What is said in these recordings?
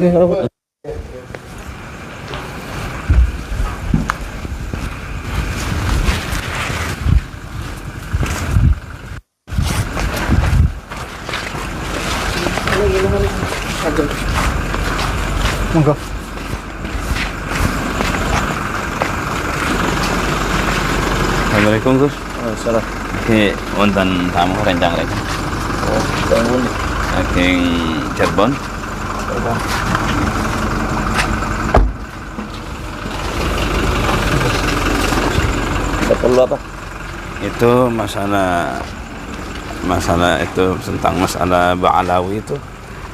Oke, kalau monggo. Assalamualaikum Gus. Salah. Oke, wonten tamu rencang-rencang. Oh, bangun. Saking Cirebon. Perlu apa? Itu masalah itu tentang masalah Ba'alawi itu,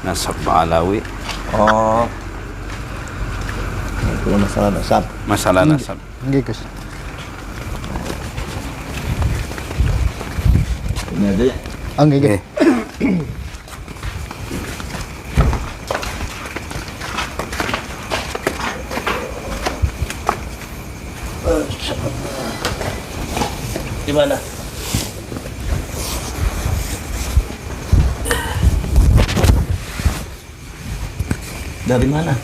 nasab Ba'alawi. Oh. Itu masalah nasab. Masalah nasab. Nggih, Gus. Ini aja ya. Oh, nggih. Di mana? Dari mana?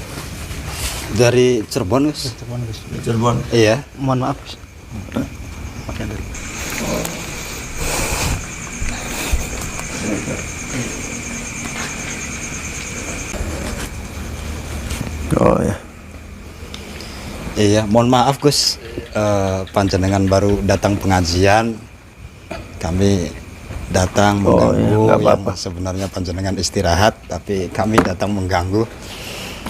Dari Cirebon, Gus. Cirebon, Gus. Cirebon. Iya. Mohon maaf, Gus. Pakai dari. Oh ya. Iya, mohon maaf Gus. Panjenengan baru datang pengajian. Kami datang mengganggu nggak yang apa-apa. sebenarnya panjenengan istirahat, tapi kami datang mengganggu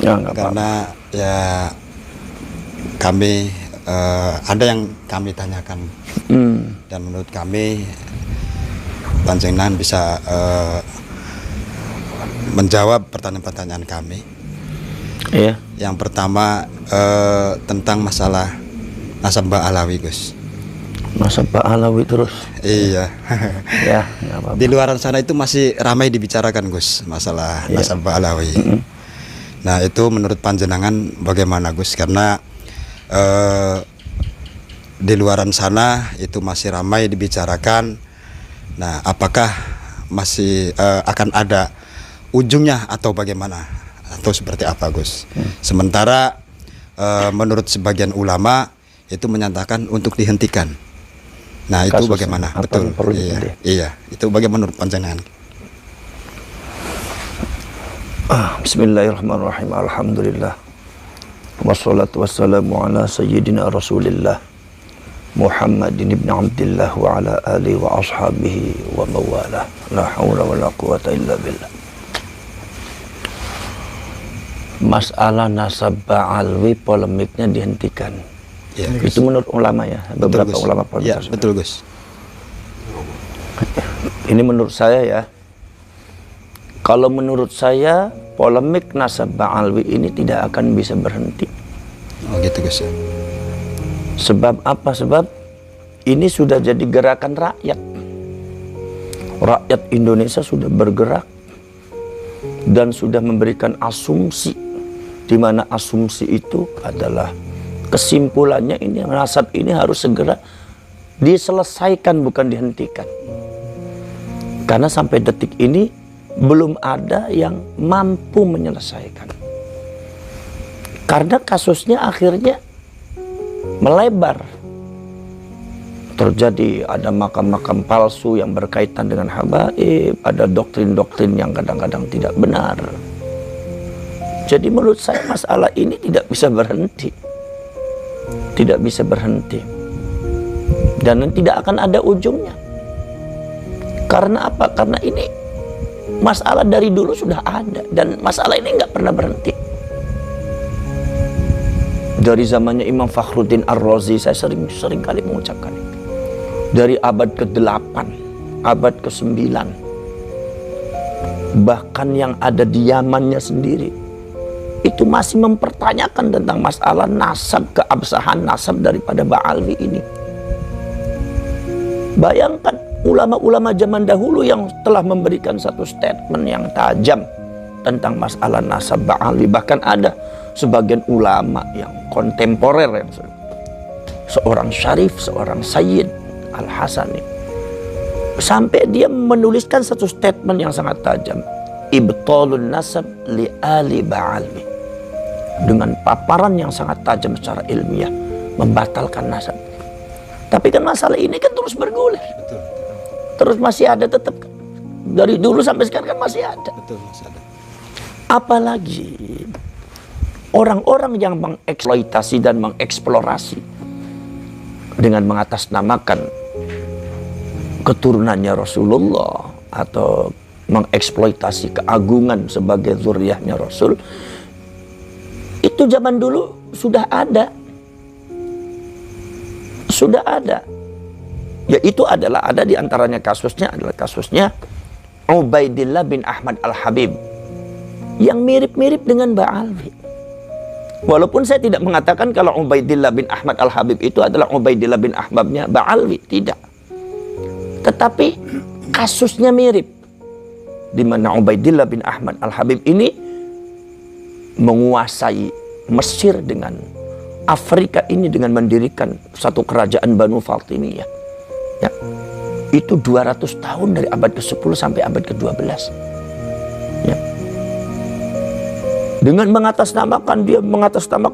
Ya, nggak apa-apa. karena ya kami ada yang kami tanyakan dan menurut kami panjenengan bisa menjawab pertanyaan-pertanyaan kami. Iya. Yang pertama tentang masalah nasab Ba'alawi, Gus. Masa Pak Alawi terus. Iya. Ya, nggak apa-apa. Di luaran sana itu masih ramai dibicarakan, Gus, masalah nasab Ba'alawi. Nah, itu menurut panjenengan bagaimana, Gus? Karena di luaran sana itu masih ramai dibicarakan. Nah, apakah masih akan ada ujungnya atau bagaimana? Atau seperti apa, Gus? Sementara menurut sebagian ulama itu menyatakan untuk dihentikan. Nah, itu Kasusnya bagaimana? apa Betul. yang perlu Iya, dihenti? iya. Itu bagaimana menurut panjenengan? Bismillahirrahmanirrahim. Alhamdulillah. Wassalatu wassalamu ala sayyidina Rasulillah Muhammadin ibn Abdillah wa ala alihi wa ashabihi wa mawalah. La hawla wa la quwata illa billah. Masalah nasab Ba'alwi polemiknya dihentikan. Ya, Itu menurut ulama ya, beberapa Gus. ulama Ya, polemik. betul, Gus. Ini menurut saya ya. Kalau menurut saya polemik nasab Ba'alwi ini tidak akan bisa berhenti. Oh, gitu, Gus. Sebab apa? Sebab ini sudah jadi gerakan rakyat. Rakyat Indonesia sudah bergerak dan sudah memberikan asumsi, di mana asumsi itu adalah kesimpulannya ini nasab ini harus segera diselesaikan, bukan dihentikan. Karena sampai detik ini belum ada yang mampu menyelesaikan. Karena kasusnya akhirnya melebar. Terjadi ada makam-makam palsu yang berkaitan dengan habaib, ada doktrin-doktrin yang kadang-kadang tidak benar. Jadi menurut saya masalah ini tidak bisa berhenti. Tidak bisa berhenti. Dan tidak akan ada ujungnya. Karena apa? Karena ini masalah dari dulu sudah ada. Dan masalah ini nggak pernah berhenti. Dari zamannya Imam Fakhruddin Ar-Razi, saya sering kali mengucapkan itu. Dari abad ke-8, abad ke-9. Bahkan yang ada di Yamannya sendiri, itu masih mempertanyakan tentang masalah nasab, keabsahan nasab daripada Ba'alwi ini. Bayangkan ulama-ulama zaman dahulu yang telah memberikan satu statement yang tajam tentang masalah nasab Ba'alwi. Bahkan ada sebagian ulama yang kontemporer, yang seorang syarif, seorang Sayyid Al-Hasani, sampai dia menuliskan satu statement yang sangat tajam, ibtalun nasab li ali Ba'alwi. dengan paparan yang sangat tajam secara ilmiah membatalkan nasab. Tapi kan masalah ini kan terus bergulir. Betul. Terus masih ada tetap. Dari dulu sampai sekarang kan masih ada. Betul, masih ada. Apalagi orang-orang yang mengeksploitasi dan mengeksplorasi dengan mengatasnamakan keturunannya Rasulullah atau mengeksploitasi keagungan sebagai zuriyahnya Rasul, itu zaman dulu sudah ada. Sudah ada. Yaitu adalah ada di antaranya kasusnya adalah kasusnya Ubaidillah bin Ahmad Al-Habib yang mirip-mirip dengan Ba'alwi. Walaupun saya tidak mengatakan kalau Ubaidillah bin Ahmad Al-Habib itu adalah Ubaidillah bin Ahmabnya Ba'alwi, tidak. Tetapi kasusnya mirip, di mana Ubaidillah bin Ahmad Al-Habib ini menguasai Mesir dengan Afrika ini dengan mendirikan satu kerajaan Banu Fatimiyah. Ya, itu 200 tahun dari abad ke-10 sampai abad ke-12. Ya. Dengan mengatasnamakan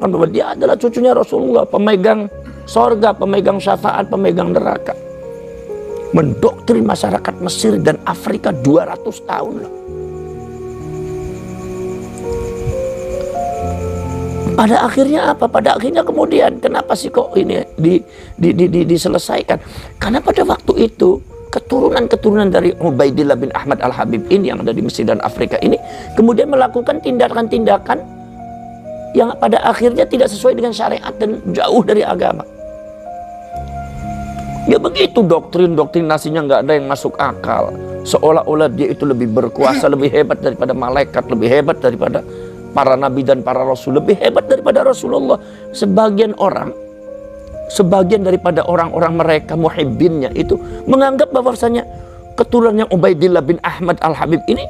bahwa dia adalah cucunya Rasulullah, pemegang sorga, pemegang syafaat, pemegang neraka. Mendoktrin masyarakat Mesir dan Afrika 200 tahun loh. Pada akhirnya apa? Pada akhirnya kemudian kenapa sih kok ini diselesaikan? Karena pada waktu itu keturunan-keturunan dari Ubaidillah bin Ahmad Al-Habib ini yang ada di Mesir dan Afrika ini kemudian melakukan tindakan-tindakan yang pada akhirnya tidak sesuai dengan syariat dan jauh dari agama. Ya begitu, doktrin-doktrinasinya nggak ada yang masuk akal. Seolah-olah dia itu lebih berkuasa, lebih hebat daripada malaikat, lebih hebat daripada para nabi dan para rasul, lebih hebat daripada Rasulullah. Sebagian daripada orang-orang mereka muhibbinnya itu menganggap bahwasanya keturunannya Ubaidillah bin Ahmad Al-Habib ini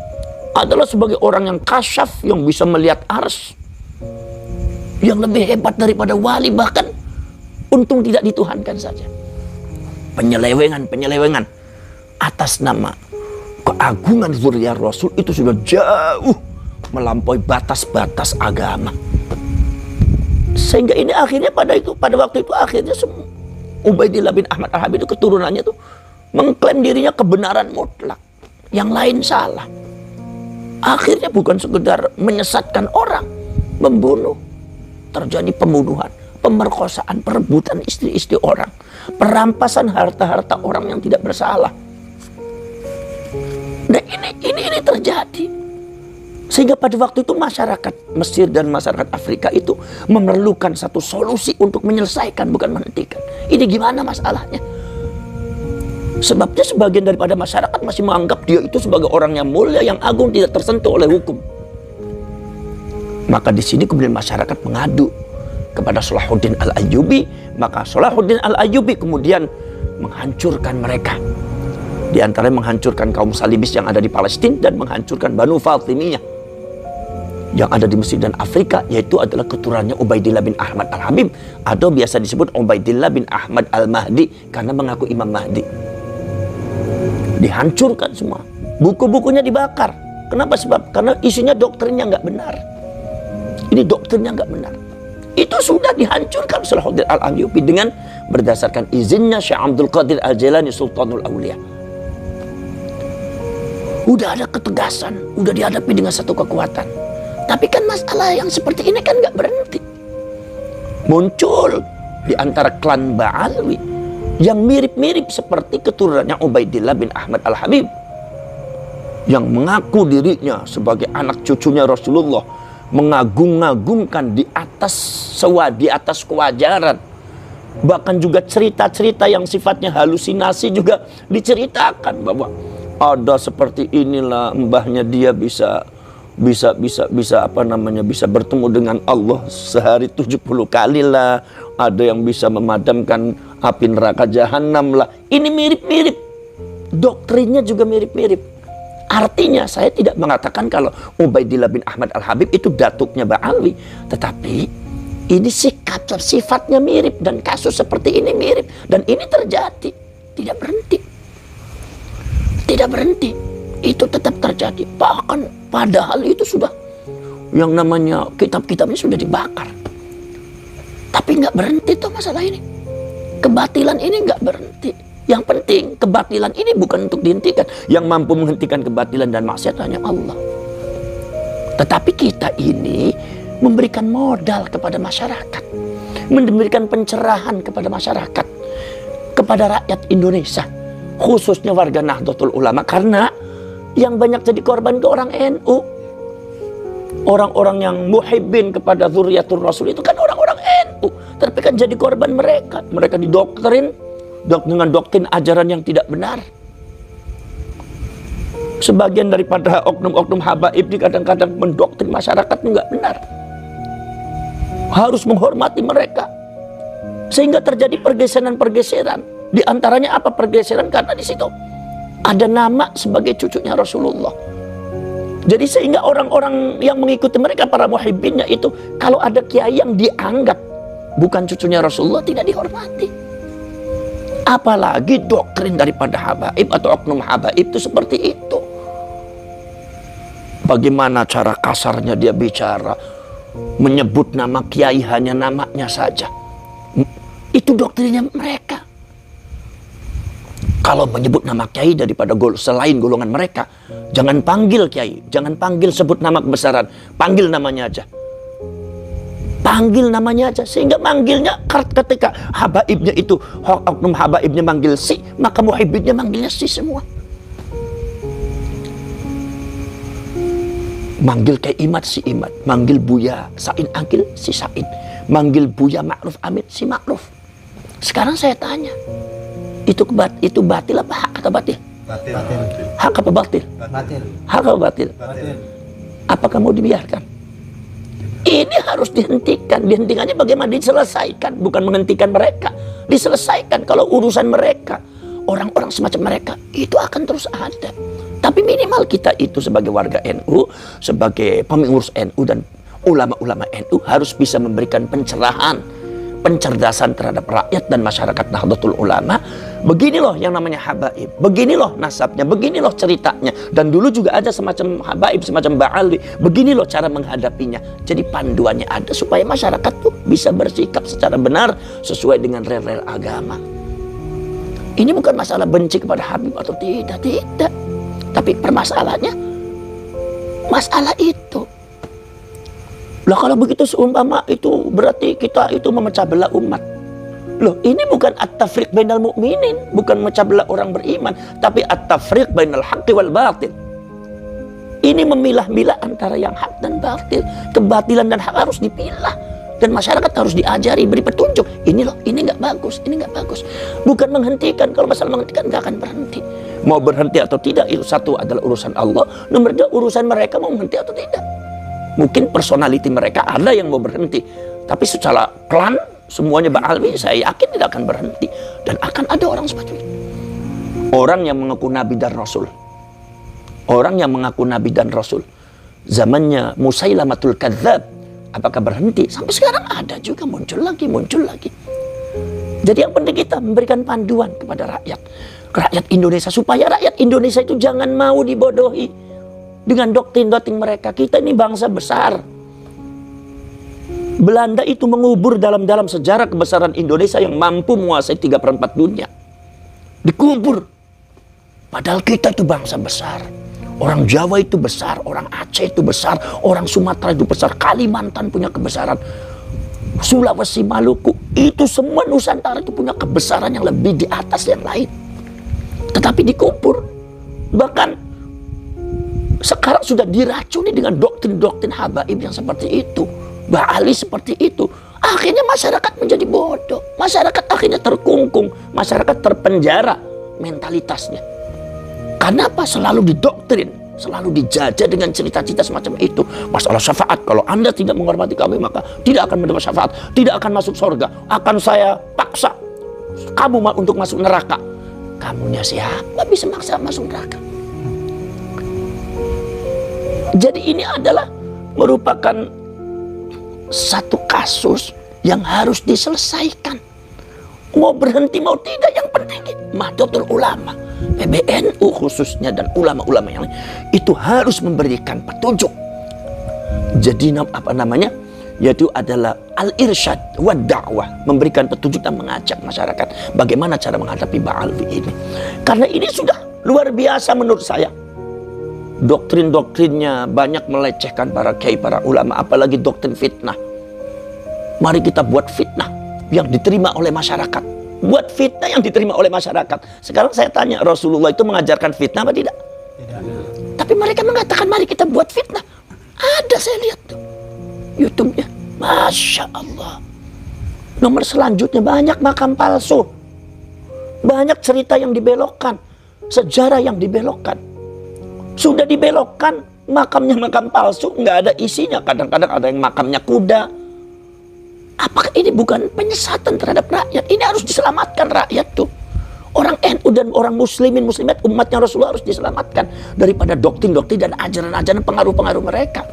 adalah sebagai orang yang kasyaf, yang bisa melihat ars, yang lebih hebat daripada wali, bahkan untung tidak dituhankan saja. Penyelewengan atas nama keagungan zuriyah Rasul itu sudah jauh melampaui batas-batas agama. Sehingga ini akhirnya pada waktu itu akhirnya Ubaidillah bin Ahmad Al-Habib itu keturunannya itu mengklaim dirinya kebenaran mutlak, yang lain salah. Akhirnya bukan sekedar menyesatkan orang, membunuh, terjadi pembunuhan, pemerkosaan, perebutan istri-istri orang, perampasan harta-harta orang yang tidak bersalah. Nah ini terjadi. Sehingga pada waktu itu masyarakat Mesir dan masyarakat Afrika itu memerlukan satu solusi untuk menyelesaikan, bukan menghentikan. Ini gimana masalahnya? Sebabnya sebagian daripada masyarakat masih menganggap dia itu sebagai orang yang mulia, yang agung, tidak tersentuh oleh hukum. Maka di sini kemudian masyarakat mengadu kepada Salahuddin Al-Ayyubi. Maka Salahuddin Al-Ayyubi kemudian menghancurkan mereka. Di antaranya menghancurkan kaum Salibis yang ada di Palestina dan menghancurkan Banu Fatimiyah yang ada di Mesir dan Afrika, yaitu adalah keturunannya Ubaidillah bin Ahmad Al-Habib, atau biasa disebut Ubaidillah bin Ahmad Al-Mahdi karena mengaku Imam Mahdi. Dihancurkan semua, buku-bukunya dibakar. Kenapa? Sebab karena isinya doktrinnya nggak benar. Ini doktrinnya nggak benar. Itu sudah dihancurkan Salahuddin Al-Ayyubi dengan berdasarkan izinnya Syekh Abdul Qadir Al-Jailani Sultanul Aulia. Udah ada ketegasan, udah dihadapi dengan satu kekuatan. Tapi kan masalah yang seperti ini kan nggak berhenti. Muncul di antara klan Ba'alwi yang mirip-mirip seperti keturunannya Ubaidillah bin Ahmad Al-Habib, yang mengaku dirinya sebagai anak cucunya Rasulullah, mengagung-agungkan di atas kewajaran. Bahkan juga cerita-cerita yang sifatnya halusinasi juga diceritakan bahwa ada seperti inilah mbahnya dia bisa bertemu dengan Allah sehari 70 kali lah, ada yang bisa memadamkan api neraka jahanam lah. Ini mirip-mirip, doktrinnya juga mirip-mirip. Artinya saya tidak mengatakan kalau Ubaidillah bin Ahmad Al-Habib itu datuknya Ba'alwi, tetapi ini sifatnya mirip dan kasus seperti ini mirip, dan ini terjadi, tidak berhenti, itu tetap terjadi. Bahkan padahal itu sudah yang namanya kitab-kitabnya sudah dibakar. Tapi nggak berhenti tuh masalah ini. Kebatilan ini nggak berhenti. Yang penting kebatilan ini bukan untuk dihentikan. Yang mampu menghentikan kebatilan dan maksiat hanya Allah. Tetapi kita ini memberikan modal kepada masyarakat, memberikan pencerahan kepada masyarakat, kepada rakyat Indonesia, khususnya warga Nahdlatul Ulama, karena yang banyak jadi korban ke orang NU. Orang-orang yang muhibbin kepada Dzurriyyatur Rasul itu kan orang-orang NU, tapi kan jadi korban mereka. Mereka didoktrin dengan doktrin ajaran yang tidak benar. Sebagian daripada oknum-oknum habaib ini kadang-kadang mendoktrin masyarakat nggak benar. Harus menghormati mereka, sehingga terjadi pergeseran-pergeseran. Di antaranya apa pergeseran? Karena di situ ada nama sebagai cucunya Rasulullah. Jadi sehingga orang-orang yang mengikuti mereka, para muhibbinnya itu, kalau ada kiai yang dianggap bukan cucunya Rasulullah, tidak dihormati. Apalagi doktrin daripada habaib atau oknum habaib itu seperti itu. Bagaimana cara kasarnya dia bicara, menyebut nama kiai hanya namanya saja. Itu doktrinnya mereka. Kalau menyebut nama kiai daripada selain golongan mereka, jangan panggil kiai, jangan panggil sebut nama kebesaran, panggil namanya aja. Panggil namanya aja, sehingga manggilnya ketika habaibnya itu, oknum habaibnya manggil si, maka muhibbinnya manggilnya si semua. Manggil Kiai Imad si Imad, manggil Buya Said Akil si Said, manggil Buya Ma'ruf Amin si Ma'ruf. Sekarang saya tanya, itu batil apa hak atau batil? Batil. Hak apa batil? Batil. Hak apa batil? Batil. Apakah mau dibiarkan? Ini harus dihentikan. Dihentikannya bagaimana? Diselesaikan, bukan menghentikan mereka. Diselesaikan. Kalau urusan mereka, orang-orang semacam mereka itu akan terus ada. Tapi minimal kita itu sebagai warga NU, sebagai pengurus NU dan ulama-ulama NU harus bisa memberikan pencerahan, pencerdasan terhadap rakyat dan masyarakat Nahdlatul Ulama. Begini loh yang namanya habaib, begini loh nasabnya, begini loh ceritanya. Dan dulu juga ada semacam habaib, semacam ba'ali, begini loh cara menghadapinya. Jadi panduannya ada supaya masyarakat tuh bisa bersikap secara benar sesuai dengan rel-rel agama. Ini bukan masalah benci kepada Habib atau tidak, tidak. Tapi permasalahannya masalah itu. Lah kalau begitu seumpama itu berarti kita itu memecah belah umat. Loh, ini bukan at-tafriq bainal mu'minin, bukan memecah belah orang beriman, tapi at-tafriq bainal haqqi wal batil. Ini memilah-milah antara yang hak dan batil. Kebatilan dan hak harus dipilah, dan masyarakat harus diajari, beri petunjuk. Ini loh, ini nggak bagus, ini nggak bagus. Bukan menghentikan. Kalau masalah menghentikan nggak akan berhenti. Mau berhenti atau tidak itu satu adalah urusan Allah. Nomor dua urusan mereka mau berhenti atau tidak. Mungkin personality mereka ada yang mau berhenti, tapi secara klan semuanya ba'alwi saya yakin tidak akan berhenti. Dan akan ada orang seperti itu, orang yang mengaku Nabi dan Rasul, orang yang mengaku Nabi dan Rasul. Zamannya Musailamatul Kadzab, apakah berhenti? Sampai sekarang ada juga, muncul lagi. Jadi yang penting kita memberikan panduan kepada rakyat Indonesia, supaya rakyat Indonesia itu jangan mau dibodohi dengan doktrin-doktrin mereka. Kita ini bangsa besar. Belanda itu mengubur dalam sejarah kebesaran Indonesia yang mampu menguasai 3/4 dunia. Dikubur. Padahal kita itu bangsa besar. Orang Jawa itu besar, orang Aceh itu besar, orang Sumatera itu besar, Kalimantan punya kebesaran, Sulawesi, Maluku, itu semua Nusantara itu punya kebesaran yang lebih di atas yang lain. Tetapi dikubur. Bahkan sekarang sudah diracuni dengan doktrin-doktrin habaib yang seperti itu, ba'ali seperti itu. Akhirnya masyarakat menjadi bodoh, masyarakat akhirnya terkungkung, masyarakat terpenjara mentalitasnya. Karena apa? Selalu didoktrin, selalu dijajah dengan cerita-cerita semacam itu. Masalah syafaat, kalau Anda tidak menghormati kami maka tidak akan mendapat syafaat, tidak akan masuk surga, akan saya paksa kamu untuk masuk neraka. Kamunya siapa bisa maksa masuk neraka? Jadi ini adalah merupakan satu kasus yang harus diselesaikan. Mau berhenti mau tidak, yang penting Nahdlatul Ulama, PBNU khususnya dan ulama-ulama yang lain itu harus memberikan petunjuk Jadi apa namanya? Yaitu adalah al-irsyad wa da'wah, memberikan petunjuk dan mengajak masyarakat bagaimana cara menghadapi Ba'alwi ini. Karena ini sudah luar biasa menurut saya. Doktrin-doktrinnya banyak melecehkan para kiai, para ulama, apalagi doktrin fitnah. Mari kita buat fitnah yang diterima oleh masyarakat. Buat fitnah yang diterima oleh masyarakat. Sekarang saya tanya, Rasulullah itu mengajarkan fitnah apa tidak? Tidak. Tapi mereka mengatakan mari kita buat fitnah. Ada, saya lihat tuh YouTube-nya, Masya Allah. Nomor selanjutnya banyak makam palsu, banyak cerita yang dibelokkan, sejarah yang dibelokkan. Sudah dibelokkan, makamnya makam palsu, nggak ada isinya. Kadang-kadang ada yang makamnya kuda. Apakah ini bukan penyesatan terhadap rakyat? Ini harus diselamatkan rakyat tuh. Orang NU dan orang muslimin muslimat umatnya Rasulullah harus diselamatkan daripada doktrin-doktrin dan ajaran-ajaran pengaruh-pengaruh mereka.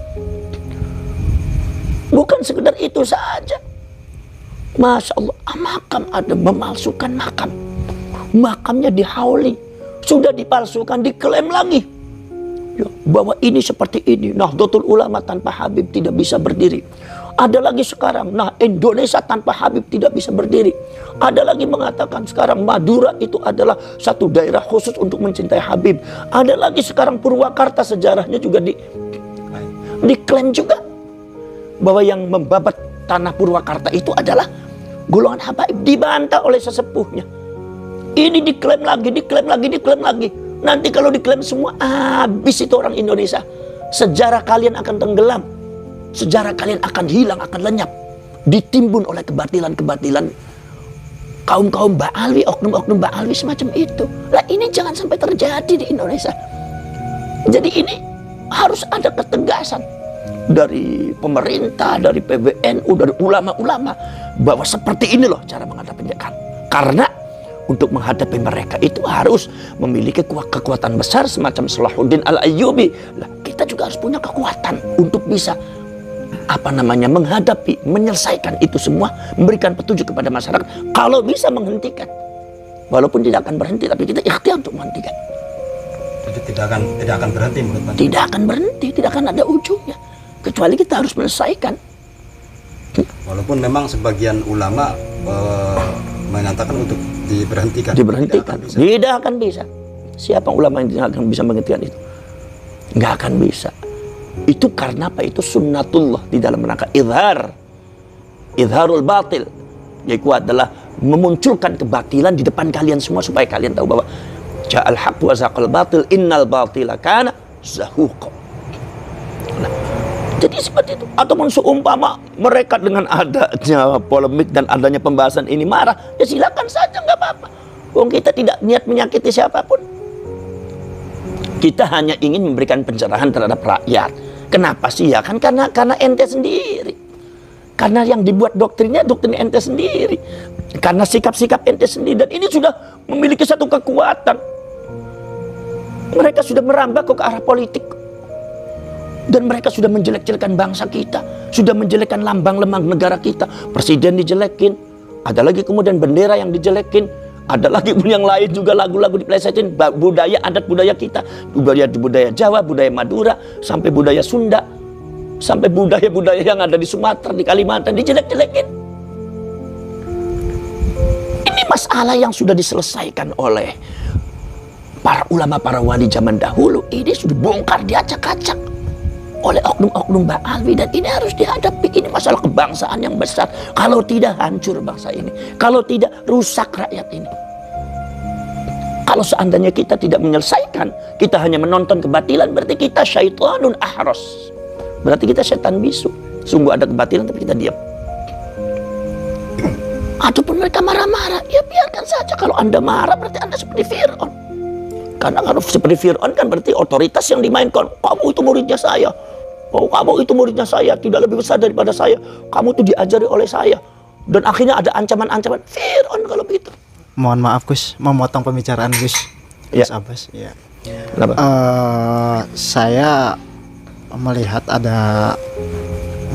Bukan sekedar itu saja. Masya Allah, makam ada, memalsukan makam. Makamnya dihauli, sudah dipalsukan, diklaim lagi. Ya, bahwa ini seperti ini. Nahdlatul Ulama tanpa Habib tidak bisa berdiri. Ada lagi sekarang, nah Indonesia tanpa Habib tidak bisa berdiri. Ada lagi mengatakan sekarang Madura itu adalah satu daerah khusus untuk mencintai Habib. Ada lagi sekarang Purwakarta sejarahnya juga diklaim juga bahwa yang membabat tanah Purwakarta itu adalah golongan Habaib, dibantah oleh sesepuhnya. Ini diklaim lagi, diklaim lagi, diklaim lagi. Nanti kalau diklaim semua, habis itu orang Indonesia. Sejarah kalian akan tenggelam. Sejarah kalian akan hilang, akan lenyap. Ditimbun oleh kebatilan-kebatilan kaum-kaum Ba'alwi, oknum-oknum Ba'alwi semacam itu. Lah ini jangan sampai terjadi di Indonesia. Jadi ini harus ada ketegasan dari pemerintah, dari PBNU, dari ulama-ulama, bahwa seperti ini loh cara menghadapi mereka. Karena untuk menghadapi mereka itu harus memiliki kekuatan besar semacam Salahuddin Al-Ayyubi. Lah, kita juga harus punya kekuatan untuk bisa menghadapi, menyelesaikan itu semua, memberikan petunjuk kepada masyarakat. Kalau bisa menghentikan, walaupun tidak akan berhenti, tapi kita ikhtiar untuk menghentikan. Jadi tidak akan berhenti menurut Anda? Tidak akan berhenti, tidak akan ada ujungnya. Kecuali kita harus menyelesaikan. Walaupun memang sebagian ulama mengatakan untuk diberhentikan. Diberhentikan. Tidak akan bisa. Siapa ulama yang tidak akan bisa menghentikan itu? Nggak akan bisa. Itu karena apa? Itu sunnatullah di dalam rangka idharul batil. Yaitu adalah memunculkan kebatilan di depan kalian semua supaya kalian tahu bahwa ja'al haq wa zaqal batil innal batila kana zahuqa. Nah, jadi seperti itu. Ataupun seumpama mereka dengan adanya polemik dan adanya pembahasan ini marah, ya silakan saja, nggak apa-apa. Wong kita tidak niat menyakiti siapapun. Kita hanya ingin memberikan pencerahan terhadap rakyat. Kenapa sih? Ya kan karena ente sendiri. Karena yang dibuat doktrinnya doktrin ente sendiri. Karena sikap-sikap ente sendiri. Dan ini sudah memiliki satu kekuatan. Mereka sudah merambah ke arah politik. Dan mereka sudah menjelek-jelekan bangsa kita. Sudah menjelekkan lambang-lambang negara kita. Presiden dijelekin. Ada lagi kemudian bendera yang dijelekin. Ada lagi yang lain juga, lagu-lagu dipelesetin, budaya, adat budaya kita, budaya Jawa, budaya Madura, sampai budaya Sunda, sampai budaya-budaya yang ada di Sumatera, di Kalimantan dijelek-jelekin. Ini masalah yang sudah diselesaikan oleh para ulama, para wali zaman dahulu. Ini sudah bongkar, diacak-acak oleh oknum-oknum Ba'alwi, dan ini harus dihadapi. Ini masalah kebangsaan yang besar. Kalau tidak, hancur bangsa ini. Kalau tidak, rusak rakyat ini. Kalau seandainya kita tidak menyelesaikan, kita hanya menonton kebatilan, berarti kita syaitanun ahros. Berarti kita setan bisu. Sungguh ada kebatilan tapi kita diam. Ataupun mereka marah-marah, ya biarkan saja. Kalau Anda marah berarti Anda seperti Fir'aun. Karena kalau seperti Fir'aun kan berarti otoritas yang dimainkan. Kamu itu muridnya saya. Oh, kamu itu muridnya saya, tidak lebih besar daripada saya. Kamu itu diajari oleh saya. Dan akhirnya ada ancaman-ancaman. Fir'aun kalau begitu. Mohon maaf Gus, memotong pembicaraan Gus. Ya. Gus Abbas. Ya. Saya melihat ada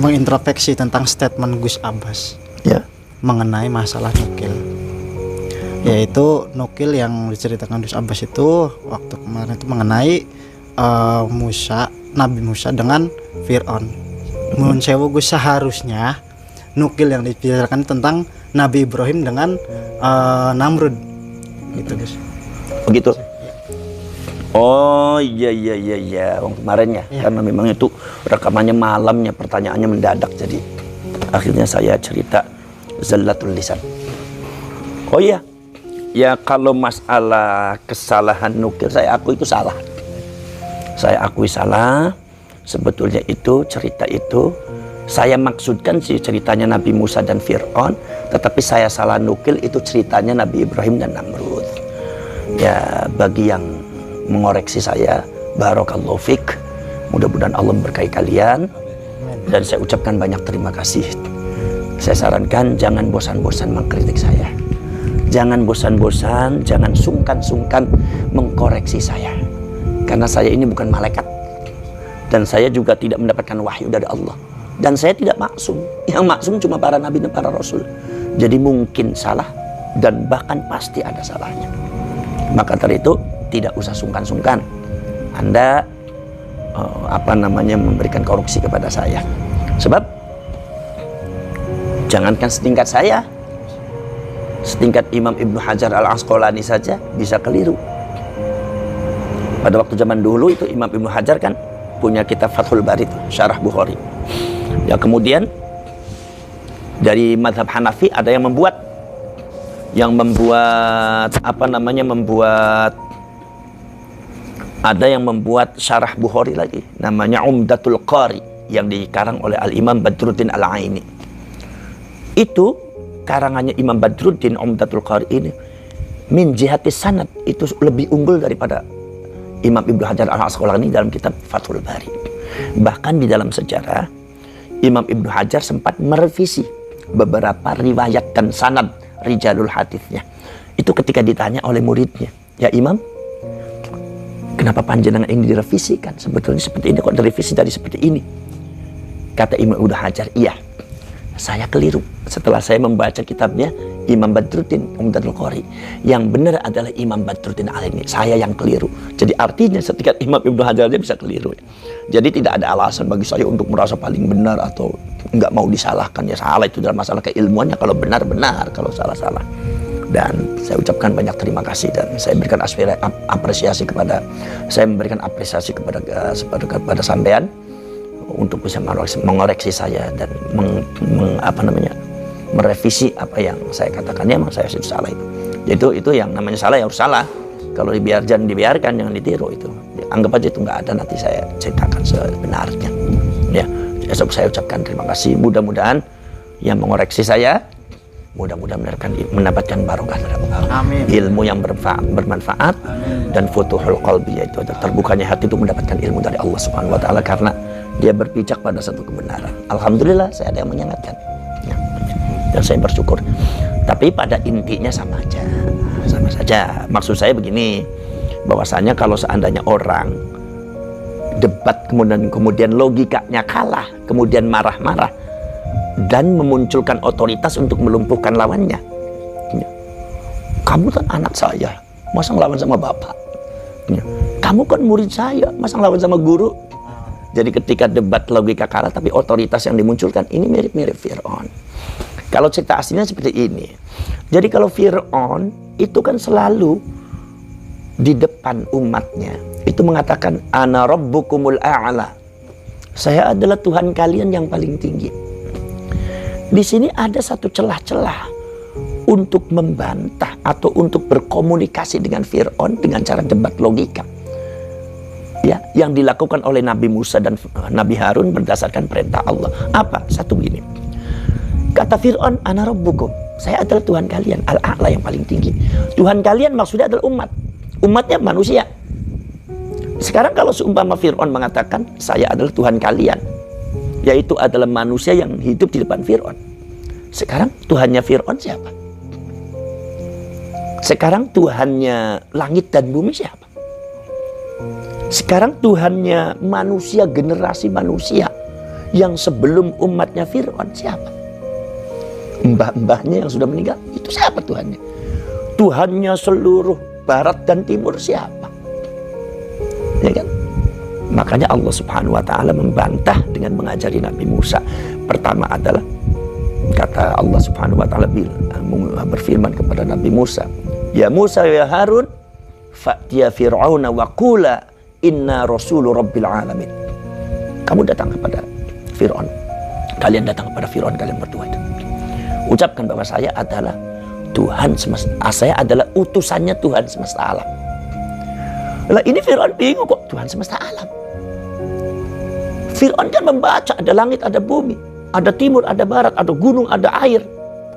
mengintrospeksi tentang statement Gus Abbas. Ya. Mengenai masalah nukil. Yaitu nukil yang diceritakan Gus Abbas itu waktu kemarin itu mengenai Nabi Musa dengan Fir'aun. Mohon sewu Gus, seharusnya nukil yang dibicarakan tentang Nabi Ibrahim dengan Namrud gitu Gus. Begitu. Oh iya. Wong kemarin ya, karena memang itu rekamannya malamnya, pertanyaannya mendadak, jadi akhirnya saya cerita zallatul lisan. Oh iya, ya kalau masalah kesalahan nukil, saya akui itu salah. Saya akui salah. Sebetulnya itu cerita itu saya maksudkan sih ceritanya Nabi Musa dan Fir'aun, tetapi saya salah nukil itu ceritanya Nabi Ibrahim dan Namrud. Ya, bagi yang mengoreksi saya, barakallahu fik, mudah-mudahan Allah memberkahi kalian, dan saya ucapkan banyak terima kasih. Saya sarankan jangan bosan-bosan mengkritik saya, jangan bosan-bosan, jangan sungkan-sungkan mengkoreksi saya, karena saya ini bukan malaikat, dan saya juga tidak mendapatkan wahyu dari Allah, dan saya tidak maksum. Yang maksum cuma para nabi dan para rasul. Jadi mungkin salah, dan bahkan pasti ada salahnya. Maka dari itu tidak usah sungkan-sungkan Anda memberikan koreksi kepada saya. Sebab jangankan setingkat saya, setingkat Imam Ibnu Hajar Al-Asqalani saja bisa keliru. Pada waktu zaman dulu itu Imam Ibnu Hajar kan punya kitab Fathul Bari itu, Syarah Bukhari. Ya, kemudian dari mazhab Hanafi ada yang membuat Syarah Bukhari lagi, namanya Umdatul Qari, yang dikarang oleh Al-Imam Badruddin Al-Aini. Itu karangannya Imam Badruddin, Umdatul Qari ini min jihati sanad itu lebih unggul daripada Imam Ibnu Hajar Al-Asqalani dalam kitab Fathul Bari. Bahkan di dalam sejarah Imam Ibnu Hajar sempat merevisi beberapa riwayat dan sanad rijalul haditsnya. Itu ketika ditanya oleh muridnya, "Ya Imam, kenapa panjenengan ini direvisikan? Sebetulnya seperti ini, kok direvisi dari seperti ini?" Kata Imam Ibnu Hajar, "Iya, saya keliru. Setelah saya membaca kitabnya Imam Badruddin Umdatul Qari, yang benar adalah Imam Badruddin Al-Aini. Saya yang keliru." Jadi artinya setiap Imam Ibnu Hajar dia bisa keliru. Jadi tidak ada alasan bagi saya untuk merasa paling benar atau nggak mau disalahkan. Ya salah itu dalam masalah keilmuannya, kalau benar benar, kalau salah salah. Dan saya ucapkan banyak terima kasih, dan saya berikan apresiasi kepada sampean untuk bisa mengoreksi saya dan merevisi apa yang saya katakan. Memang saya sudah salah itu yang namanya salah ya harus salah. Kalau jangan dibiarkan, jangan ditiru itu. Anggap aja itu nggak ada, nanti saya ceritakan sebenarnya. Ya, saya ucapkan terima kasih. Mudah-mudahan yang mengoreksi saya, mudah-mudahan mendapatkan barokah dari Allah. Amin. Ilmu yang bermanfaat. Amin. Dan futuhul qalbi, yaitu terbukanya hati itu mendapatkan ilmu dari Allah Subhanahu wa taala karena dia berpijak pada satu kebenaran. Alhamdulillah saya ada yang mengingatkan. Ya, dan saya bersyukur. Tapi pada intinya sama saja. Maksud saya begini, bahwasanya kalau seandainya orang debat kemudian logikanya kalah, kemudian marah-marah dan memunculkan otoritas untuk melumpuhkan lawannya. "Kamu kan anak saya, masa ngelawan sama bapak? Kamu kan murid saya, masa ngelawan sama guru?" Jadi ketika debat logika kalah tapi otoritas yang dimunculkan, ini mirip-mirip Fir'aun. Kalau cerita aslinya seperti ini. Jadi kalau Fir'aun itu kan selalu di depan umatnya itu mengatakan, "Ana rabbukumul a'la." Saya adalah Tuhan kalian yang paling tinggi. Di sini ada satu celah-celah untuk membantah atau untuk berkomunikasi dengan Fir'aun dengan cara debat logika. Ya, yang dilakukan oleh Nabi Musa dan Nabi Harun berdasarkan perintah Allah. Apa? Satu begini. Kata Fir'aun, "Ana rabbukum." Saya adalah Tuhan kalian, al-a'la yang paling tinggi. Tuhan kalian maksudnya adalah umat. Umatnya manusia. Sekarang kalau seumpama Fir'aun mengatakan, "Saya adalah Tuhan kalian," yaitu adalah manusia yang hidup di depan Fir'aun. Sekarang Tuhannya Fir'aun siapa? Sekarang Tuhannya langit dan bumi siapa? Sekarang Tuhannya manusia, generasi manusia yang sebelum umatnya Fir'aun siapa? Mbah-mbahnya yang sudah meninggal, itu siapa Tuhannya? Tuhannya seluruh barat dan timur siapa? Ya kan? Makanya Allah Subhanahu wa taala membantah dengan mengajari Nabi Musa. Pertama adalah kata Allah Subhanahu wa taala berfirman kepada Nabi Musa, "Ya Musa ya Harun, fa'tiya fir'auna wa qula inna rasulu rabbil alamin." Kamu datang kepada Fir'aun. Kalian datang kepada Fir'aun, kalian berdua itu. Ucapkan bahwa saya adalah Tuhan semesta, saya adalah utusannya Tuhan semesta alam. Lah ini Fir'aun bingung kok Tuhan semesta alam. Fir'aun kan membaca ada langit, ada bumi, ada timur, ada barat, ada gunung, ada air,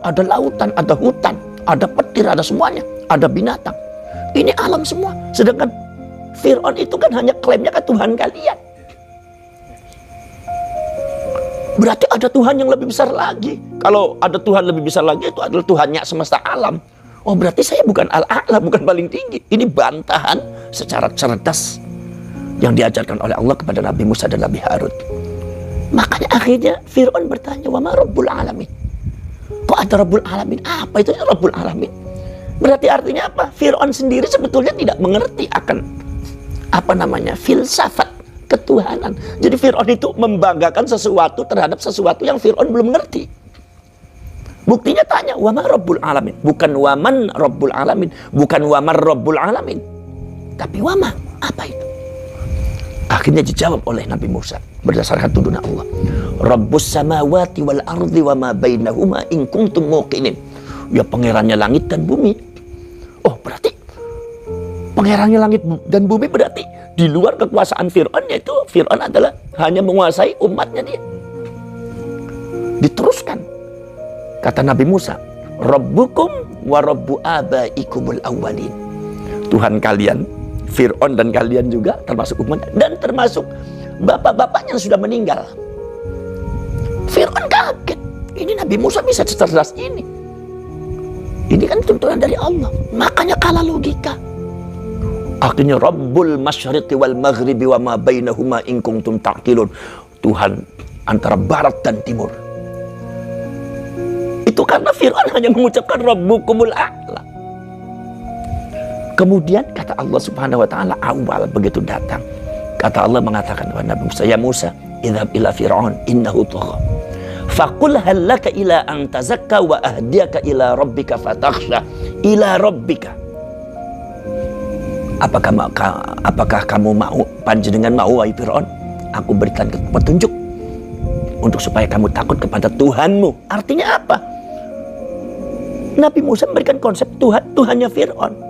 ada lautan, ada hutan, ada petir, ada semuanya, ada binatang. Ini alam semua. Sedangkan Fir'aun itu kan hanya klaimnya ke Tuhan kalian. Berarti ada Tuhan yang lebih besar lagi. Kalau ada Tuhan lebih besar lagi, itu adalah Tuhannya semesta alam. Oh berarti saya bukan al-a'la, bukan paling tinggi. Ini bantahan secara cerdas yang diajarkan oleh Allah kepada Nabi Musa dan Nabi Harun. Makanya akhirnya Fir'aun bertanya, "Wa ma Rabbul Alamin?" Kok ada Rabbul Alamin? Apa itu Rabbul Alamin? Berarti artinya apa? Fir'aun sendiri sebetulnya tidak mengerti akan filsafat ketuhanan. Jadi Fir'aun itu membanggakan sesuatu terhadap sesuatu yang Fir'aun belum mengerti. Buktinya tanya, "Wa ma Rabbul Alamin?" Bukan "Wa man Rabbul Alamin", bukan "Wa man Rabbul Alamin", tapi "Wa ma", apa itu? Akhirnya dijawab oleh Nabi Musa berdasarkan tuntunan Allah. "Rabbus samawati wal ardi wa ma bainahuma in kuntum muqinin." Ya pangerannya langit dan bumi. Oh berarti pangerannya langit dan bumi berarti di luar kekuasaan Fir'aun, yaitu Fir'aun adalah hanya menguasai umatnya dia. Diteruskan kata Nabi Musa, "Rabbukum wa rabbu abaikumul awwalin." Tuhan kalian Fir'aun dan kalian juga termasuk umat dan termasuk bapak-bapaknya yang sudah meninggal. Fir'aun kaget. Ini Nabi Musa bisa cerdas ini. Ini kan tuntunan dari Allah. Makanya kalah logika. Akhirnya Rabbul Masyriqi wal Maghribi wa ma bainahuma in kuntum ta'qilun. Tuhan antara barat dan timur. Itu karena Fir'aun hanya mengucapkan Rabbukumul A'la. Kemudian kata Allah Subhanahu wa taala awal begitu datang, kata Allah mengatakan kepada Nabi Musa, "Ya Musa, idhab ila Fir'aun innahu tagha. Faqul hal laka ila an tazakka wa ahdiyaka ila rabbika fatakhsha ila rabbika." Apakah kamu mau, panjenengan mau wahai Fir'aun, aku berikan petunjuk untuk supaya kamu takut kepada Tuhanmu. Artinya apa? Nabi Musa memberikan konsep Tuhannya Fir'aun.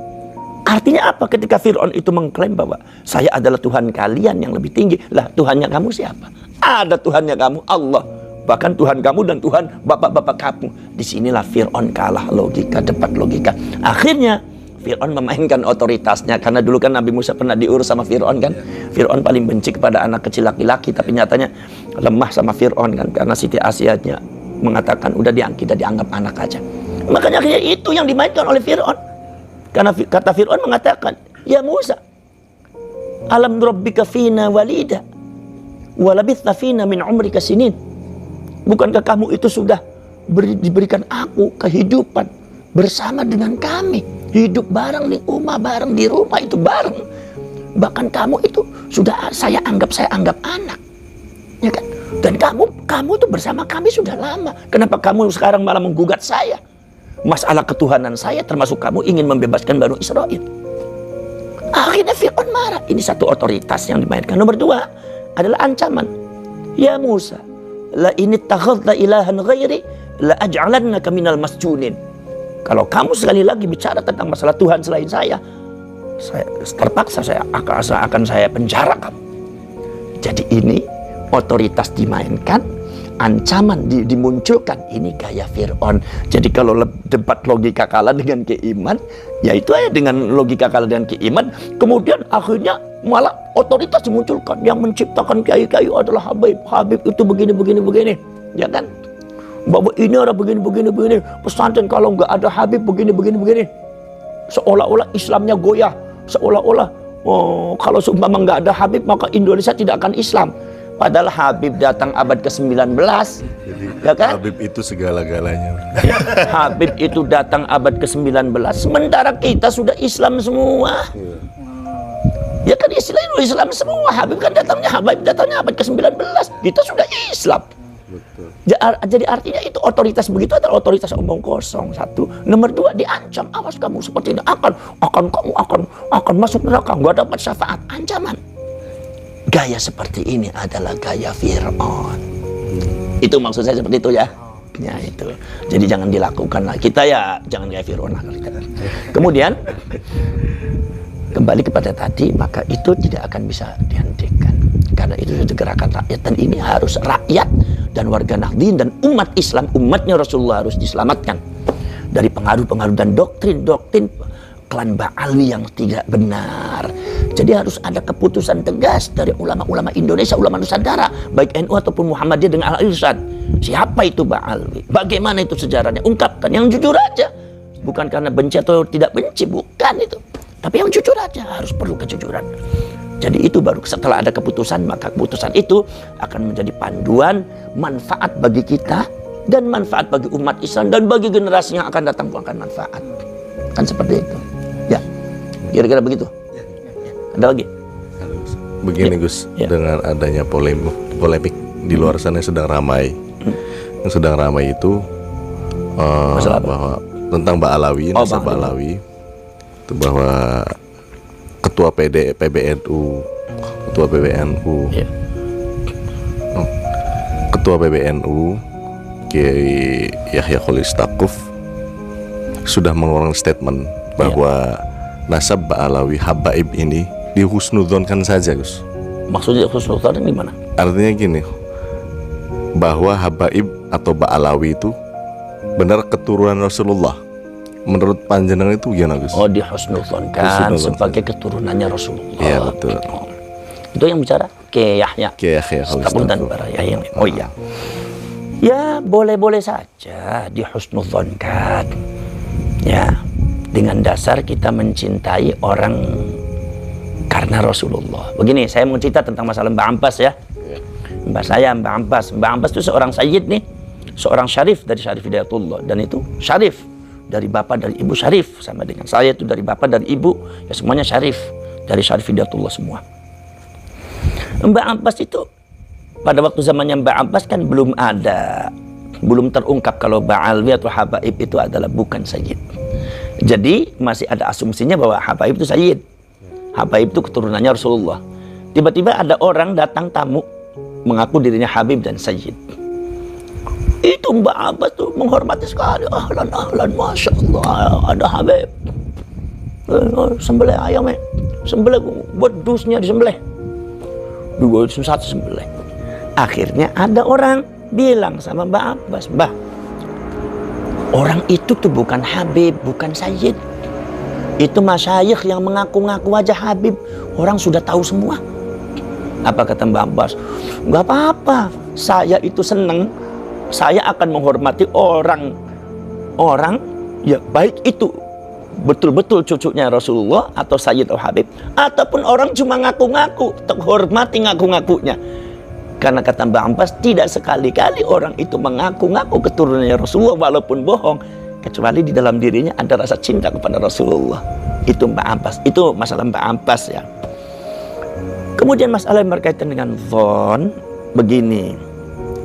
Artinya apa? Ketika Fir'aun itu mengklaim bahwa saya adalah Tuhan kalian yang lebih tinggi. Lah Tuhannya kamu siapa? Ada Tuhannya kamu, Allah. Bahkan Tuhan kamu dan Tuhan bapak-bapak kamu. Disinilah Fir'aun kalah logika, debat logika. Akhirnya Fir'aun memainkan otoritasnya. Karena dulu kan Nabi Musa pernah diurus sama Fir'aun kan. Fir'aun paling benci kepada anak kecil laki-laki. Tapi nyatanya lemah sama Fir'aun kan. Karena Siti Asya'nya mengatakan udah kita dianggap anak aja. Makanya akhirnya itu yang dimainkan oleh Fir'aun. Karena kata Fir'aun mengatakan, "Ya Musa, alam rabbika fina walida wa labithna fina min umrika sinin." Bukankah kamu itu sudah diberikan aku kehidupan bersama dengan kami, hidup bareng di rumah itu bareng. Bahkan kamu itu sudah saya anggap anak, ya kan? Dan kamu itu bersama kami sudah lama. Kenapa kamu sekarang malah menggugat saya? Masalah ketuhanan saya, termasuk kamu ingin membebaskan Bani Israel. Akhirnya Fir'aun marah. Ini satu otoritas yang dimainkan. Nomor dua adalah ancaman. "Ya Musa, la ini takhadna ilahan ghairi la aj'alannaka minal masjunin." Kalau kamu sekali lagi bicara tentang masalah Tuhan selain saya terpaksa akan saya penjara kamu. Jadi ini otoritas dimainkan, ancaman dimunculkan. Ini gaya Fir'aun. Jadi kalau debat logika kalah dengan keiman, ya itu aja dengan logika kalah dengan keiman. Kemudian akhirnya malah otoritas dimunculkan. Yang menciptakan kiai-kiai adalah Habib itu begini, ya kan? Bahwa ini ada begini. Pesantren kalau nggak ada Habib begini. Seolah-olah Islamnya goyah. Seolah-olah kalau seumpama nggak ada Habib maka Indonesia tidak akan Islam. Padahal Habib datang abad ke-19. Jadi ya kan? Habib itu segala-galanya. Habib itu datang abad ke-19. Sementara kita sudah Islam semua. Ya kan Islam semua. Habib kan datangnya abad ke-19. Kita sudah Islam. Jadi artinya itu otoritas begitu adalah otoritas omong kosong. Satu. Nomor dua, diancam, awas kamu seperti ini kamu akan masuk neraka, nggak dapat syafaat. Ancaman. Gaya seperti ini adalah gaya Fir'aun. Itu maksud saya seperti itu ya. Ya itu. Jadi jangan dilakukan lah. Kita ya jangan gaya Fir'aun lah. Kemudian kembali kepada tadi, maka itu tidak akan bisa dihentikan. Karena itu sudah gerakan rakyat, dan ini harus rakyat dan warga Nahdliyin dan umat Islam, umatnya Rasulullah harus diselamatkan dari pengaruh-pengaruh dan doktrin-doktrin klan Ba'alwi yang tidak benar. Jadi harus ada keputusan tegas dari ulama-ulama Indonesia, ulama Nusantara, baik NU ataupun Muhammadiyah dengan Al-Irsyad. Siapa itu Ba'alwi? Bagaimana itu sejarahnya? Ungkapkan yang jujur aja. Bukan karena benci atau tidak benci, bukan itu. Tapi yang jujur aja, harus perlu kejujuran. Jadi itu baru setelah ada keputusan, maka keputusan itu akan menjadi panduan, manfaat bagi kita dan manfaat bagi umat Islam dan bagi generasi yang akan datang pun akan manfaat. Kan seperti itu. Ya, kira-kira begitu. Ada lagi? Begini Gus, dengan adanya polemik di luar sana yang sedang ramai. Yang sedang ramai itu bahwa tentang Ba'alawi, nasab Ba'alawi. Itu bahwa ketua PBNU, ketua PBNU Kiai Yahya Khalil Stakuf sudah mengeluarkan statement bahwa nasab Ba'alawi Habaib ini dihusnudzonkan saja, Gus. Maksudnya husnudzon gimana? Artinya gini, bahwa Habaib atau Ba'alawi itu benar keturunan Rasulullah. Menurut panjenengan itu gimana, Gus? Oh, dihusnudzonkan sebagai keturunannya Rasulullah. Iya, betul. Itu yang bicara Kiai Yahya. Stakuf dan para Yahya. Oh iya. Ya, boleh-boleh saja dihusnudzonkan. Ya, dengan dasar kita mencintai orang karena Rasulullah. Begini, saya mau cerita tentang masalah Mbak Abbas ya. Mbak Abbas. Mbak Abbas itu seorang sayyid nih, seorang syarif dari Syarif Hidayatullah, dan itu syarif dari bapak dari ibu syarif, sama dengan saya itu dari bapak dari ibu, ya semuanya syarif dari Syarif Hidayatullah semua. Mbak Abbas itu pada waktu zamannya Mbak Abbas kan belum terungkap kalau Ba'alwi atau Habaib itu adalah bukan sayyid. Jadi masih ada asumsinya bahwa Habaib itu sayyid. Habaib itu keturunannya Rasulullah. Tiba-tiba ada orang datang tamu mengaku dirinya Habib dan sayyid. Itu Mbak Abbas tuh menghormati sekali. Ahlan, Masya Allah, ada Habib. Sembelih ayamnya, sembelih buat dusnya disembelih. Dua satu sembelih. Akhirnya ada orang bilang sama Mbak Abbas, Mbah, orang itu tuh bukan Habib, bukan sayyid. Itu masyayikh yang mengaku-ngaku aja Habib. Orang sudah tahu semua. Apa kata Mbak Abbas? Gak apa-apa, saya itu seneng. Saya akan menghormati orang ya, baik itu betul-betul cucunya Rasulullah atau Sayyid atau Habib, ataupun orang cuma ngaku-ngaku, terhormati ngaku-ngakunya. Karena kata Mbak Abbas, tidak sekali-kali orang itu mengaku-ngaku keturunannya Rasulullah walaupun bohong, kecuali di dalam dirinya ada rasa cinta kepada Rasulullah. Itu Mbak Abbas, itu masalah Mbak Abbas ya. Kemudian masalah yang berkaitan dengan dhon, begini,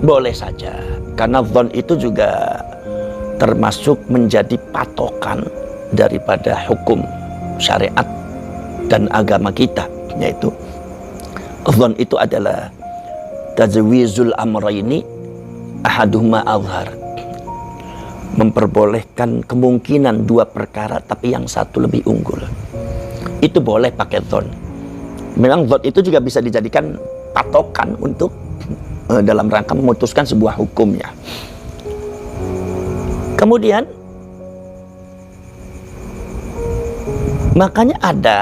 boleh saja, karena dhon itu juga termasuk menjadi patokan daripada hukum syariat dan agama kita, yaitu dhon itu adalah tajwizul amrayni ahaduhuma azhar, memperbolehkan kemungkinan dua perkara tapi yang satu lebih unggul. Itu boleh pakai dhon. Memang dhon itu juga bisa dijadikan patokan untuk dalam rangka memutuskan sebuah hukumnya. Kemudian makanya ada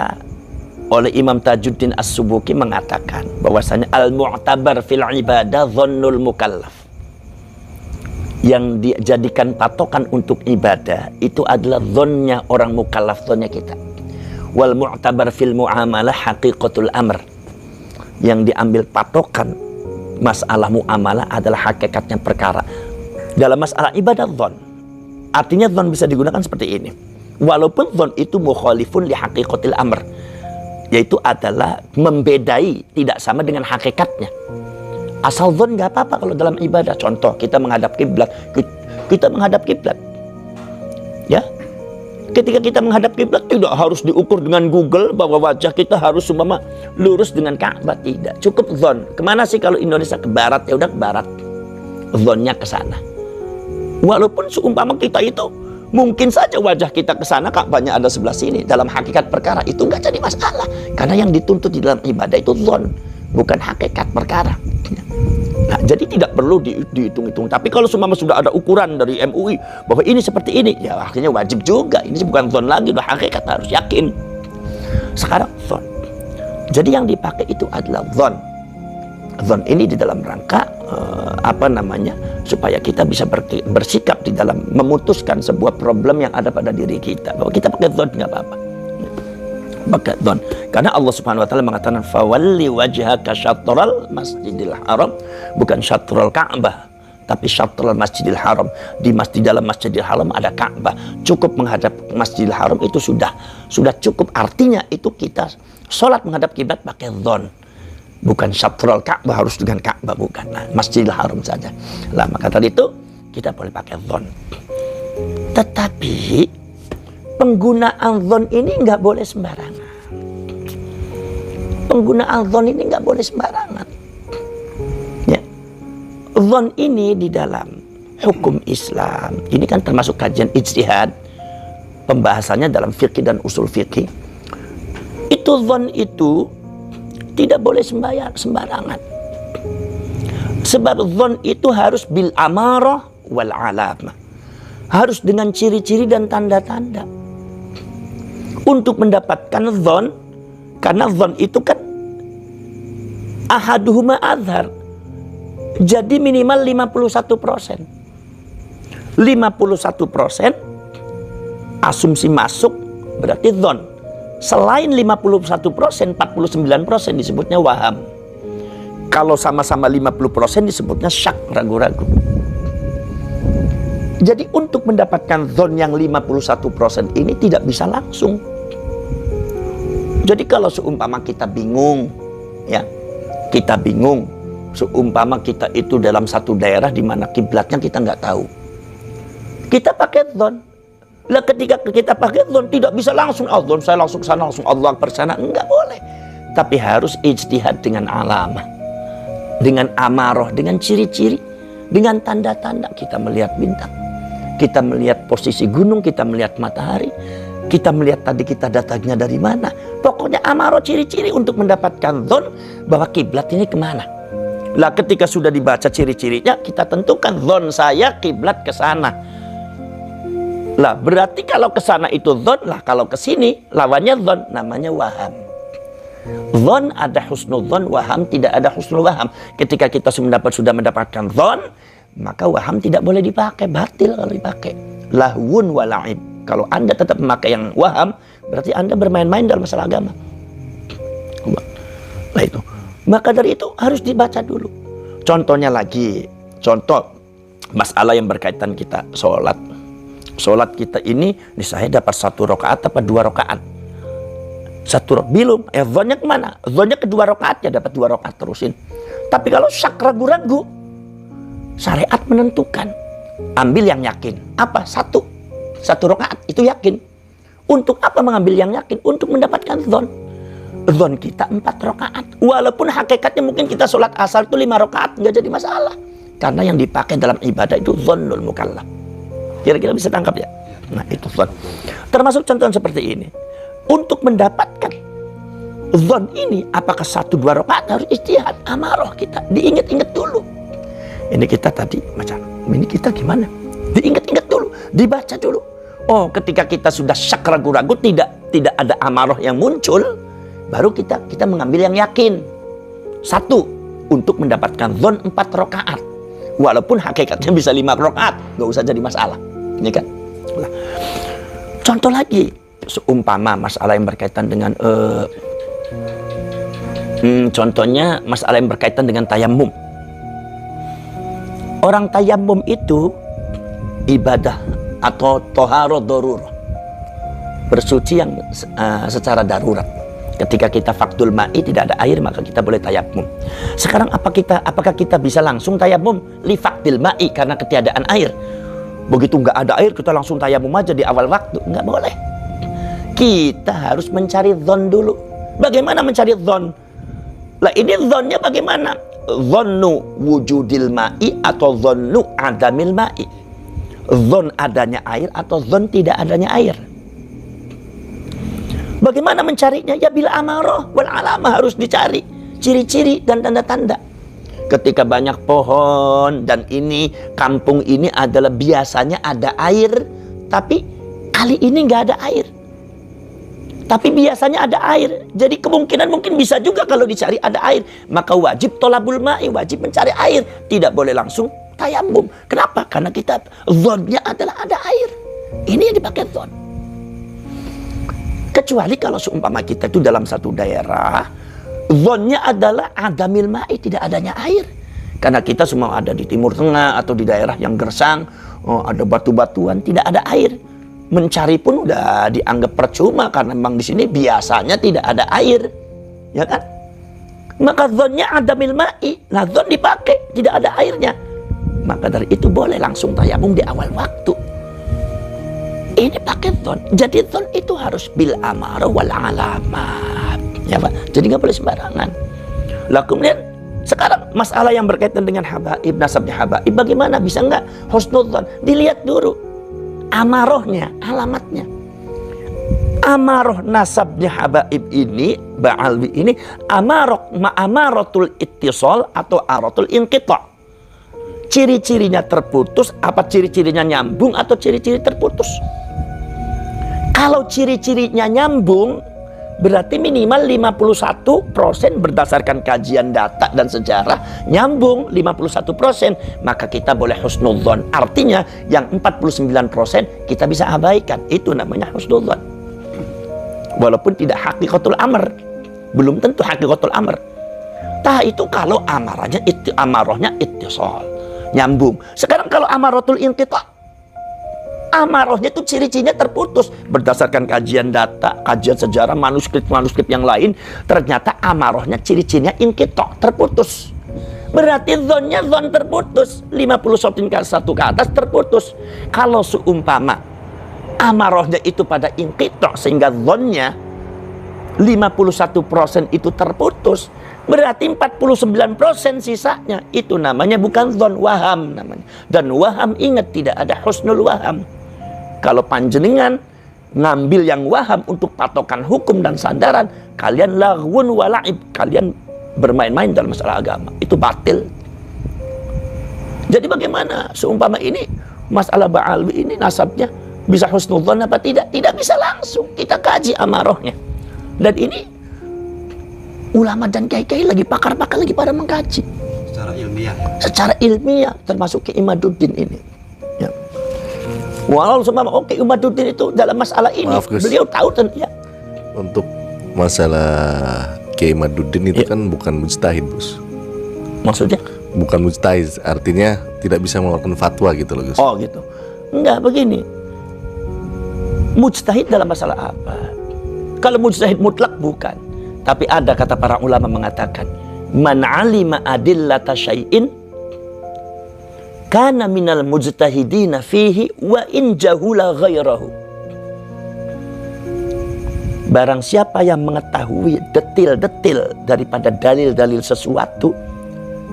oleh Imam Tajuddin As-Subuki mengatakan bahwasanya al-mu'tabar fil ibadah dhannul mukallaf. Yang dijadikan patokan untuk ibadah itu adalah dhonnya orang mukallaf, dhonnya kita. Wal mu'tabar fil mu'amalah haqiqatul amr. Yang diambil patokan masalah mu'amalah adalah hakikatnya perkara. Dalam masalah ibadah dhon, artinya dhon bisa digunakan seperti ini. Walaupun dhon itu mukhalifun li haqiqatil amr, yaitu adalah membedai, tidak sama dengan hakikatnya. Asal zon nggak apa-apa kalau dalam ibadah. Contoh, kita menghadap kiblat, kita menghadap kiblat, ya. Ketika kita menghadap kiblat tidak harus diukur dengan Google bahwa wajah kita harus seumpama lurus dengan Ka'bah, tidak. Cukup zon. Kemana sih kalau Indonesia? Ke barat, ya udah ke barat. Zonnya ke sana. Walaupun seumpama kita itu mungkin saja wajah kita ke sana, Ka'bahnya ada sebelah sini. Dalam hakikat perkara itu nggak jadi masalah. Karena yang dituntut di dalam ibadah itu zon, bukan hakikat perkara. Nah, jadi tidak perlu dihitung-hitung. Tapi kalau seumpama sudah ada ukuran dari MUI bahwa ini seperti ini, ya akhirnya wajib juga. Ini bukan zon lagi, udah hakikat, harus yakin. Sekarang zon. Jadi yang dipakai itu adalah zon. Zon ini di dalam rangka supaya kita bisa bersikap di dalam memutuskan sebuah problem yang ada pada diri kita. Bahwa kita pakai zon nggak apa-apa. Pakai zon. Karena Allah Subhanahu wa taala mengatakan fawalli wajhaka syatral masjidil haram, bukan syatral Ka'bah, tapi syatral masjidil haram. Di dalam masjidil haram ada Ka'bah. Cukup menghadap masjidil haram itu sudah cukup. Artinya itu kita sholat menghadap kiblat pakai zon. Bukan syatral Ka'bah harus dengan Ka'bah, bukan. Nah, masjidil haram saja. Lah, maka tadi itu kita boleh pakai zon. Tetapi penggunaan zon ini nggak boleh sembarangan. Penggunaan zon ini nggak boleh sembarangan. Ya. Zon ini di dalam hukum Islam, ini kan termasuk kajian ijtihad, pembahasannya dalam fikih dan usul fikih. Itu zon itu tidak boleh sembarangan. Sebab zon itu harus bil amarah wal alamah. Harus dengan ciri-ciri dan tanda-tanda. Untuk mendapatkan zon, karena zon itu kan ahaduhuma azhar. Jadi minimal 51%. 51% asumsi masuk berarti zon. Selain 51%, 49% disebutnya waham. Kalau sama-sama 50% disebutnya syak, ragu-ragu. Jadi untuk mendapatkan zon yang 51% ini tidak bisa langsung. Jadi kalau seumpama kita bingung, ya, kita bingung, seumpama kita itu dalam satu daerah di mana kiblatnya kita nggak tahu, kita pakai zon. Lah ketika kita pakai zon tidak bisa langsung zon saya langsung ke sana, langsung Allah Akbar sana, enggak boleh. Tapi harus ijtihad dengan alamah, dengan amarah, dengan ciri-ciri, dengan tanda-tanda. Kita melihat bintang, kita melihat posisi gunung, kita melihat matahari, kita melihat tadi kita datangnya dari mana. Pokoknya amarah, ciri-ciri untuk mendapatkan zon bahwa kiblat ini kemana. Lah ketika sudah dibaca ciri-cirinya, kita tentukan zon saya kiblat ke sana. Lah berarti kalau ke sana itu zon, lah kalau ke sini lawannya zon, namanya waham. Zon ada husnul zon, waham tidak ada husnul waham. Ketika kita sudah mendapatkan zon, maka waham tidak boleh dipakai, batil kalau dipakai. Lahwun wa la'ib. Kalau Anda tetap memakai yang waham, berarti Anda bermain-main dalam masalah agama. Nah itu. Maka dari itu harus dibaca dulu. Contohnya lagi, contoh masalah yang berkaitan kita sholat. Sholat kita ini saya dapat 1 rakaat apa 2 rakaat? 1 rakaat belum. Zonnya kemana? Zonnya ke 2 rakaat, ya dapat 2 rakaat terusin. Tapi kalau syak, ragu-ragu, syariat menentukan ambil yang yakin. Apa? 1 rakaat itu yakin. Untuk apa mengambil yang yakin? Untuk mendapatkan zon. Zon kita 4 rakaat. Walaupun hakikatnya mungkin kita sholat asar itu 5 rakaat, nggak jadi masalah. Karena yang dipakai dalam ibadah itu zonnul mukallaf. Kira-kira bisa tangkap ya? Nah itu zon. Termasuk contoh seperti ini. Untuk mendapatkan zon ini, apakah 1-2 rakaat harus ijtihad, amarah kita. Diingat-ingat dulu. Ini kita tadi macam, ini kita gimana? Diingat-ingat dulu, dibaca dulu. Oh, ketika kita sudah syak, ragu-ragu, tidak ada amarah yang muncul, baru kita mengambil yang yakin. 1, untuk mendapatkan zon 4 rakaat. Walaupun hakikatnya bisa 5 rakaat, nggak usah jadi masalah. Ini kan. Nah, contoh lagi, seumpama masalah yang berkaitan dengan contohnya masalah yang berkaitan dengan tayamum. Orang tayamum itu ibadah atau toharo dorur, bersuci yang secara darurat. Ketika kita faktul ma'i tidak ada air, maka kita boleh tayamum. Sekarang apakah kita bisa langsung tayamum li faktil ma'i karena ketiadaan air? Begitu nggak ada air kita langsung tayamum aja di awal waktu? Nggak boleh. Kita harus mencari dhon dulu. Bagaimana mencari dhon? Lah ini dhonnya bagaimana? Dhonnu wujudil ma'i atau dhonnu adamil ma'i. Dhon adanya air atau dhon tidak adanya air. Bagaimana mencarinya? Ya bil amarah wal alamah, harus dicari ciri-ciri dan tanda-tanda. Ketika banyak pohon dan ini kampung ini adalah biasanya ada air, tapi kali ini nggak ada air. Tapi biasanya ada air. Jadi kemungkinan mungkin bisa juga kalau dicari ada air. Maka wajib tolabul ma'i, wajib mencari air. Tidak boleh langsung tayamum. Kenapa? Karena kita dhonnya adalah ada air. Ini yang dipakai dhon. Kecuali kalau seumpama kita itu dalam satu daerah, dhonnya adalah adamil ma'i, tidak adanya air. Karena kita semua ada di Timur Tengah atau di daerah yang gersang, ada batu-batuan, tidak ada air. Mencari pun udah dianggap percuma karena memang di sini biasanya tidak ada air, ya kan? Maka dhonnya adamil ma'i, nah dhon dipakai, tidak ada airnya. Maka dari itu boleh langsung tayamum di awal waktu. Ini pakai dhon. Jadi dhon itu harus bil amarah wal alamat, ya Pak. Jadi nggak boleh sembarangan. Lah kemudian sekarang masalah yang berkaitan dengan habaib, nasabnya habaib, bagaimana bisa nggak husnudzon? Dilihat dulu amarohnya, alamatnya. Amaroh nasabnya habaib ini, ba'alwi ini, amaratul ittisal atau aratul inqita'. Ciri-cirinya terputus, apa ciri-cirinya nyambung atau ciri-ciri terputus? Kalau ciri-cirinya nyambung, berarti minimal 51% berdasarkan kajian data dan sejarah nyambung 51%, maka kita boleh husnudzon. Artinya yang 49% kita bisa abaikan. Itu namanya husnudzon. Walaupun tidak hakikatul amr, belum tentu hakikatul amr. Itu kalau amarahnya ittisal, nyambung. Sekarang kalau amaratul inqita', amarahnya itu ciri-cirinya terputus. Berdasarkan kajian data, kajian sejarah, manuskrip yang lain, ternyata amarahnya ciri-cirinya inqita', terputus. Berarti dhonnya dhon terputus, 51 ke atas terputus. Kalau seumpama amarahnya itu pada inqita' sehingga dhonnya 51% itu terputus, berarti 49% sisanya itu namanya bukan dhon, waham namanya. Dan waham, ingat, tidak ada husnul waham. Kalau panjenengan ngambil yang waham untuk patokan hukum dan sandaran, kalian laghun wala'ib, kalian bermain-main dalam masalah agama, itu batil. Jadi bagaimana seumpama ini masalah ba'alwi ini nasabnya bisa husnudzon apa tidak? Tidak bisa langsung, kita kaji amarahnya. Dan ini ulama dan kiai-kiai lagi, pakar-pakar lagi pada mengkaji Secara ilmiah. Secara ilmiah, termasuk Ki Imaduddin ini. Ya. Walau seumpama Imaduddin itu dalam masalah ini, Maaf, Gus. beliau tahu ya. Untuk masalah Kiai Imaduddin itu kan bukan mujtahid, Gus. Maksudnya? Bukan mujtahid, artinya tidak bisa mengeluarkan fatwa gitu loh, Gus. Oh gitu. Enggak, begini. Mujtahid dalam masalah apa? Kalau mujtahid mutlak bukan. Tapi ada kata para ulama mengatakan, man alima adillata syai'in kana minal mujtahidina fihi wa in jahula ghairahu. Barang siapa yang mengetahui detil-detil daripada dalil-dalil sesuatu,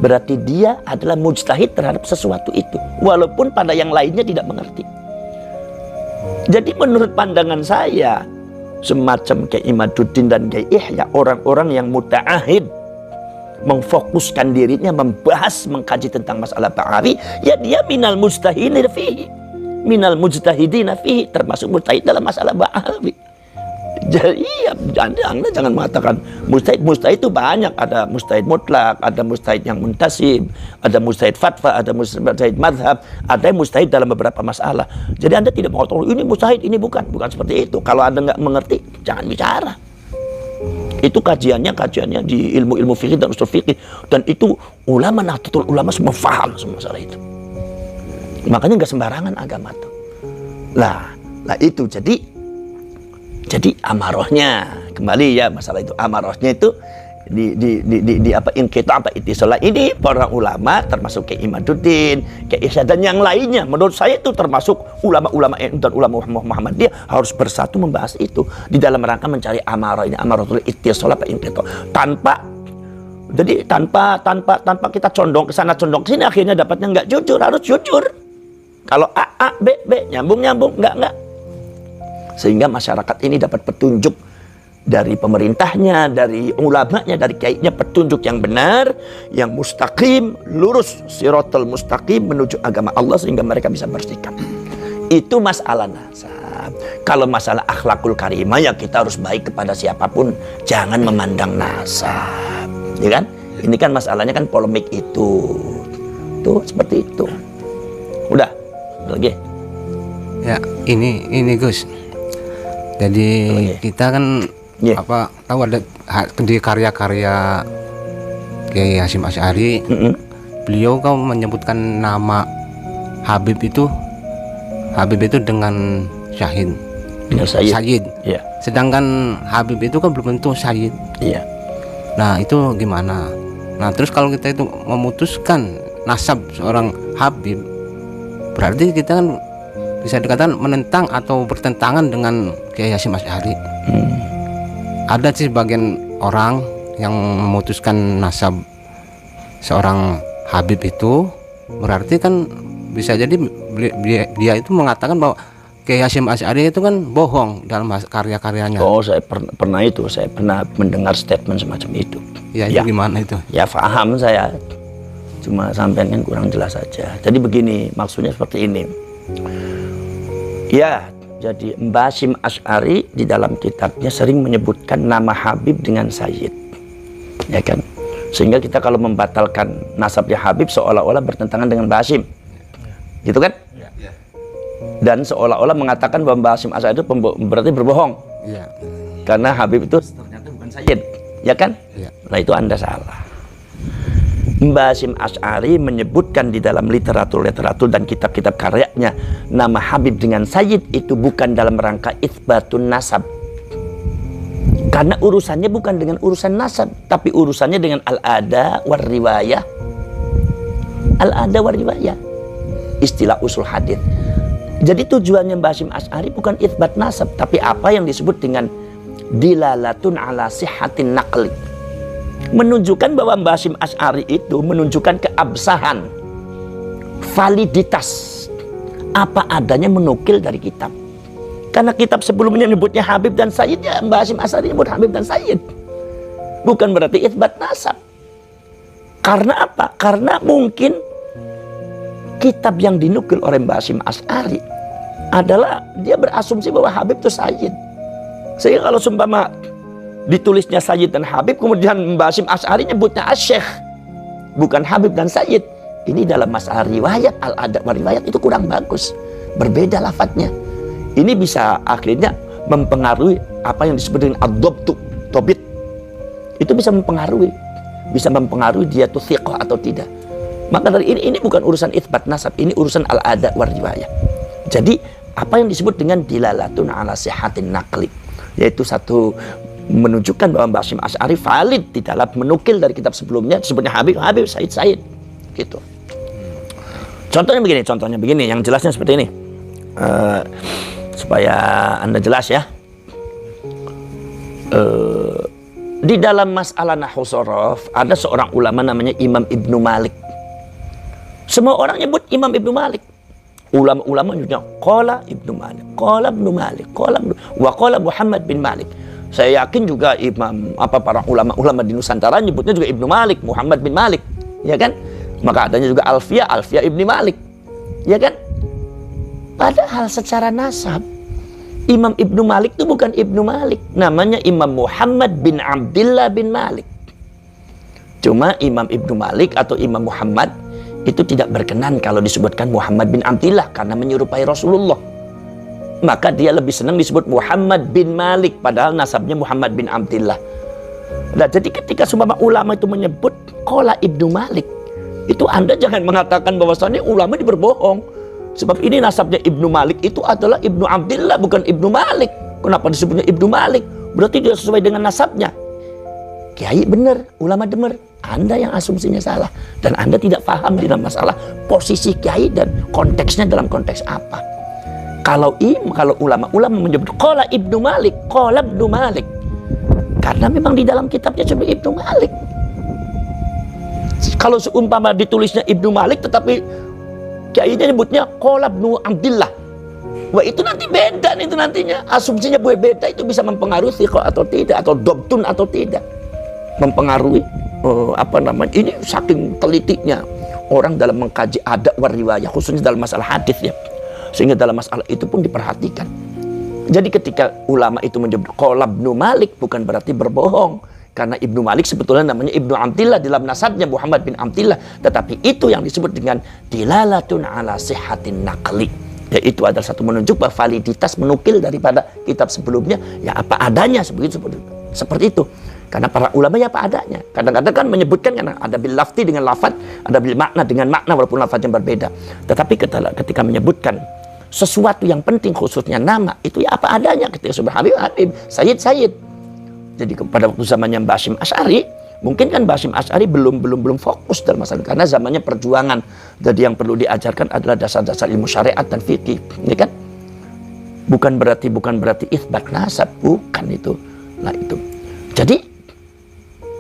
berarti dia adalah mujtahid terhadap sesuatu itu, walaupun pada yang lainnya tidak mengerti. Jadi menurut pandangan saya, semacam Kiai Imaduddin dan Kiai Ihya, orang-orang yang muta'ahid, memfokuskan dirinya membahas, mengkaji tentang masalah ba'awi, ya dia minal mujtahidin fihi, minal mujtahidin fihi, termasuk mujtahid dalam masalah ba'awi. Jadi iya, jangan mengatakan mujtahid itu banyak, ada mujtahid mutlak, ada mujtahid yang muntasib, ada mujtahid fatwa, ada mujtahid madhab, ada yang mujtahid dalam beberapa masalah. Jadi Anda tidak mengatakan ini mujtahid, ini bukan seperti itu. Kalau Anda nggak mengerti, jangan bicara. Itu kajiannya di ilmu fikih dan usul fikih, dan itu ulama Nahdlatul Ulama semua paham semua masalah itu. Makanya nggak sembarangan agama itu. Lah itu jadi amarahnya. kembali ya masalah itu amarahnya itu di apa inqita apa ittisalah ini para ulama termasuk Kiai Imaduddin, Kiai Irsya dan yang lainnya menurut saya itu termasuk ulama-ulama dan ulama Muhammadiyah harus bersatu membahas itu di dalam rangka mencari amarah ini amaratul ittisalah apa inqita tanpa kita condong ke sana condong ke sini akhirnya dapatnya nggak jujur. Harus jujur. Kalau A B nyambung nggak sehingga masyarakat ini dapat petunjuk dari pemerintahnya, dari ulamanya, dari kiainya, petunjuk yang benar, yang mustaqim, lurus siratal mustaqim menuju agama Allah sehingga mereka bisa bersikap. Itu masalah nasab. Kalau masalah akhlakul karimah ya kita harus baik kepada siapapun, jangan memandang nasab. Ya kan? Ini kan masalahnya kan polemik itu. Tuh seperti itu. Udah, lagi. Ya, ini Gus. Jadi kita kan tahu ada di karya-karya Kiai Hasyim Asy'ari, beliau kan menyebutkan nama Habib itu dengan syahid. Dengan sayyid. Ya. Sedangkan Habib itu kan belum tentu syahid. Iya. Nah, itu gimana? Nah, terus kalau kita itu memutuskan nasab seorang Habib, berarti kita kan bisa dikatakan menentang atau bertentangan dengan Kiai Hasyim Asy'ari. Ada sih sebagian orang yang memutuskan nasab seorang Habib itu, berarti kan bisa jadi dia itu mengatakan bahwa Kiai Hasyim Asy'ari itu kan bohong dalam karya-karyanya. Oh, saya pernah mendengar statement semacam itu. Ya, itu gimana itu? Ya paham saya, cuma sampean kan kurang jelas saja. Jadi begini, maksudnya seperti ini. Ya, jadi Mbah Hasyim Asy'ari di dalam kitabnya sering menyebutkan nama Habib dengan Sayyid, ya kan? Sehingga kita kalau membatalkan nasabnya Habib seolah-olah bertentangan dengan Mbah Hasyim, gitu kan? Dan seolah-olah mengatakan bahwa Mbah Hasyim Asy'ari itu berarti berbohong, karena Habib itu ternyata bukan Sayyid, ya kan? Nah itu Anda salah. Mbah Hasyim Asy'ari menyebutkan di dalam literatur dan kitab-kitab karyanya nama Habib dengan Sayyid itu bukan dalam rangka itsbatun nasab. Karena urusannya bukan dengan urusan nasab, tapi urusannya dengan al-ada war riwayah. Al-ada war riwayah. Istilah usul hadis. Jadi tujuannya Mbah Hasyim Asy'ari bukan itsbat nasab, tapi apa yang disebut dengan dilalatun ala sihhatin naqli. Menunjukkan bahwa Mbah Hasyim Asy'ari itu menunjukkan keabsahan, validitas apa adanya menukil dari kitab. Karena kitab sebelumnya menyebutnya Habib dan Sayyid, ya Mbah Hasyim Asy'ari menyebut Habib dan Sayyid. Bukan berarti itsbat nasab. Karena apa? Karena mungkin kitab yang dinukil oleh Mbah Hasyim Asy'ari adalah dia berasumsi bahwa Habib itu Sayyid. Sehingga kalau seumpama ditulisnya Sayyid dan Habib, kemudian Mbah Hasyim Asy'ari nyebutnya Asy-Syaikh, bukan Habib dan Sayyid. Ini dalam masalah riwayat, al-adab wa riwayat itu kurang bagus, berbeda lafadznya. Ini bisa akhirnya mempengaruhi apa yang disebut dengan ad-dhabtu, tobit. Itu bisa mempengaruhi dia tuh thiqah atau tidak. Maka dari ini bukan urusan itsbat nasab, ini urusan al-adab wa riwayat. Jadi apa yang disebut dengan dilalatun ala sihhatin naqli, yaitu satu menunjukkan bahwa Mbah Hasyim Asy'ari valid di dalam menukil dari kitab sebelumnya disebutnya Habib, Sayyid gitu. Contohnya begini, yang jelasnya seperti ini, supaya Anda jelas ya. Di dalam masalah nahwu shorof ada seorang ulama namanya Imam Ibnu Malik. Semua orang nyebut Imam Ibnu Malik. Ulama-ulama nyebutnya qala Ibnu Malik, qala Ibnu Malik, wa qala Muhammad bin Malik. Saya yakin juga para ulama-ulama di Nusantara nyebutnya juga Ibnu Malik, Muhammad bin Malik, ya kan? Maka adanya juga Alfiyah Ibnu Malik, ya kan? Padahal secara nasab Imam Ibnu Malik itu bukan Ibnu Malik, namanya Imam Muhammad bin Abdullah bin Malik. Cuma Imam Ibnu Malik atau Imam Muhammad itu tidak berkenan kalau disebutkan Muhammad bin Abdullah karena menyerupai Rasulullah. Maka dia lebih senang disebut Muhammad bin Malik, padahal nasabnya Muhammad bin Abdullah. Nah, jadi ketika seumpama ulama itu menyebut qala Ibnu Malik, itu Anda jangan mengatakan bahwasannya ulama ini berbohong. Sebab ini nasabnya Ibnu Malik itu adalah Ibnu Abdullah, bukan Ibnu Malik. Kenapa disebutnya Ibnu Malik? berarti dia sesuai dengan nasabnya. Kiai benar, ulama benar, Anda yang asumsinya salah dan Anda tidak paham dalam masalah posisi kiai dan konteksnya dalam konteks apa. Kalau ulama menyebut qala Ibnu Malik, karena memang di dalam kitabnya sebut Ibnu Malik. Kalau seumpama ditulisnya Ibnu Malik tetapi kiainya nyebutnya qala Ibnu Abdillah, wah itu nanti beda itu nantinya, asumsinya beda, itu bisa mempengaruhi thiqah atau tidak, atau dobtun atau tidak, mempengaruhi ini saking telitinya orang dalam mengkaji adab wa riwayah, khususnya dalam masalah hadis ya, sehingga dalam masalah itu pun diperhatikan. Jadi ketika ulama itu menyebut qala Ibnu Malik bukan berarti berbohong, karena Ibnu Malik sebetulnya namanya Ibnu Abdillah dalam nasabnya Muhammad bin Abdillah, tetapi itu yang disebut dengan dilalatun ala sihhatin naqli, yaitu adalah satu menunjuk bahwa validitas menukil daripada kitab sebelumnya ya apa adanya, seperti itu. Karena para ulama ya apa adanya. Kadang-kadang kan menyebutkan karena ada bil lafzi dengan lafaz, ada bil makna dengan makna walaupun lafaznya berbeda. Tetapi ketika menyebutkan sesuatu yang penting khususnya nama, itu ya apa adanya. Ketika sudah Habib, Sayyid. Jadi pada waktu zamannya Basim Asy'ari, mungkin kan Basim Asy'ari belum fokus dalam masalah, karena zamannya perjuangan. Jadi yang perlu diajarkan adalah dasar-dasar ilmu syariat dan fikih. Ini kan bukan berarti itsbat nasab, bukan itu. Nah itu. Jadi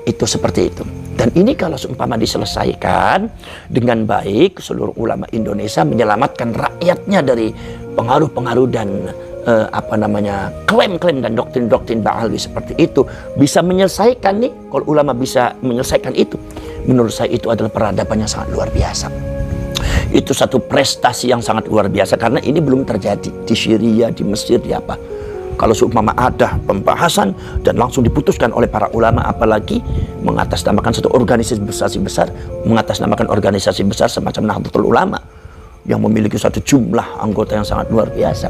itu seperti itu. Dan ini kalau seumpama diselesaikan dengan baik, seluruh ulama Indonesia menyelamatkan rakyatnya dari pengaruh-pengaruh dan klaim-klaim dan doktrin-doktrin Ba'alawi seperti itu, bisa menyelesaikan nih. Kalau ulama bisa menyelesaikan itu, menurut saya itu adalah peradaban yang sangat luar biasa. Itu satu prestasi yang sangat luar biasa, karena ini belum terjadi di Syria, di Mesir, di apa. Kalau seumpama ada pembahasan dan langsung diputuskan oleh para ulama, apalagi mengatasnamakan satu organisasi besar, mengatasnamakan organisasi besar semacam Nahdlatul Ulama yang memiliki satu jumlah anggota yang sangat luar biasa.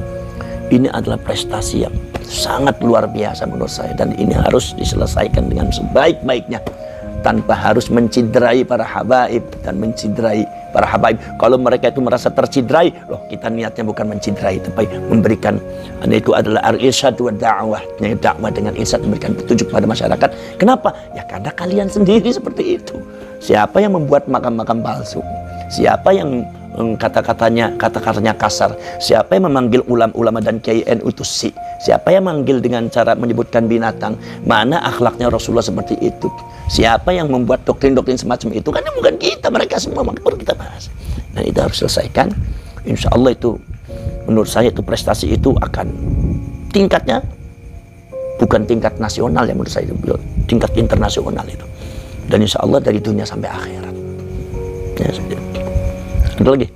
Ini adalah prestasi yang sangat luar biasa menurut saya, dan ini harus diselesaikan dengan sebaik-baiknya tanpa harus menciderai para habaib dan menciderai para habaib. Kalau mereka itu merasa terciderai, loh kita niatnya bukan menciderai, tapi memberikan, itu adalah al-irsyad wa da'wah, dakwah dengan irsyad, memberikan petunjuk kepada masyarakat. Kenapa? Ya karena kalian sendiri seperti itu. Siapa yang membuat makam-makam palsu? Siapa yang kata-katanya kasar? Siapa yang memanggil ulama dan kiai NU itu sih? Siapa yang memanggil dengan cara menyebutkan binatang? Mana akhlaknya Rasulullah seperti itu? Siapa yang membuat doktrin-doktrin semacam itu? Karena bukan kita, mereka semua, maka baru kita bahas. Dan itu harus selesaikan. Insya Allah itu, menurut saya itu prestasi itu akan tingkatnya bukan tingkat nasional ya, menurut saya itu tingkat internasional itu. Dan insya Allah dari dunia sampai akhirat. Ya, ada lagi?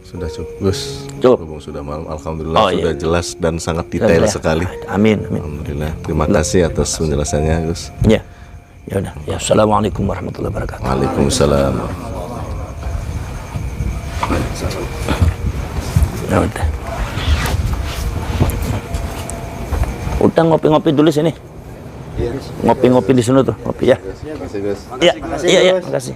Sudah cukup, Gus. Cukup. Sudah malam, alhamdulillah sudah jelas dan sangat detail sekali. Amin. Alhamdulillah. Terima kasih atas penjelasannya, Gus. Ya. Ya udah. Ya, assalamualaikum warahmatullahi wabarakatuh. Waalaikumsalam. Ya udah. Udah ngopi-ngopi dulu sini. Ngopi-ngopi di sana tuh, ngopi ya. Terima kasih, Gus. Iya, makasih.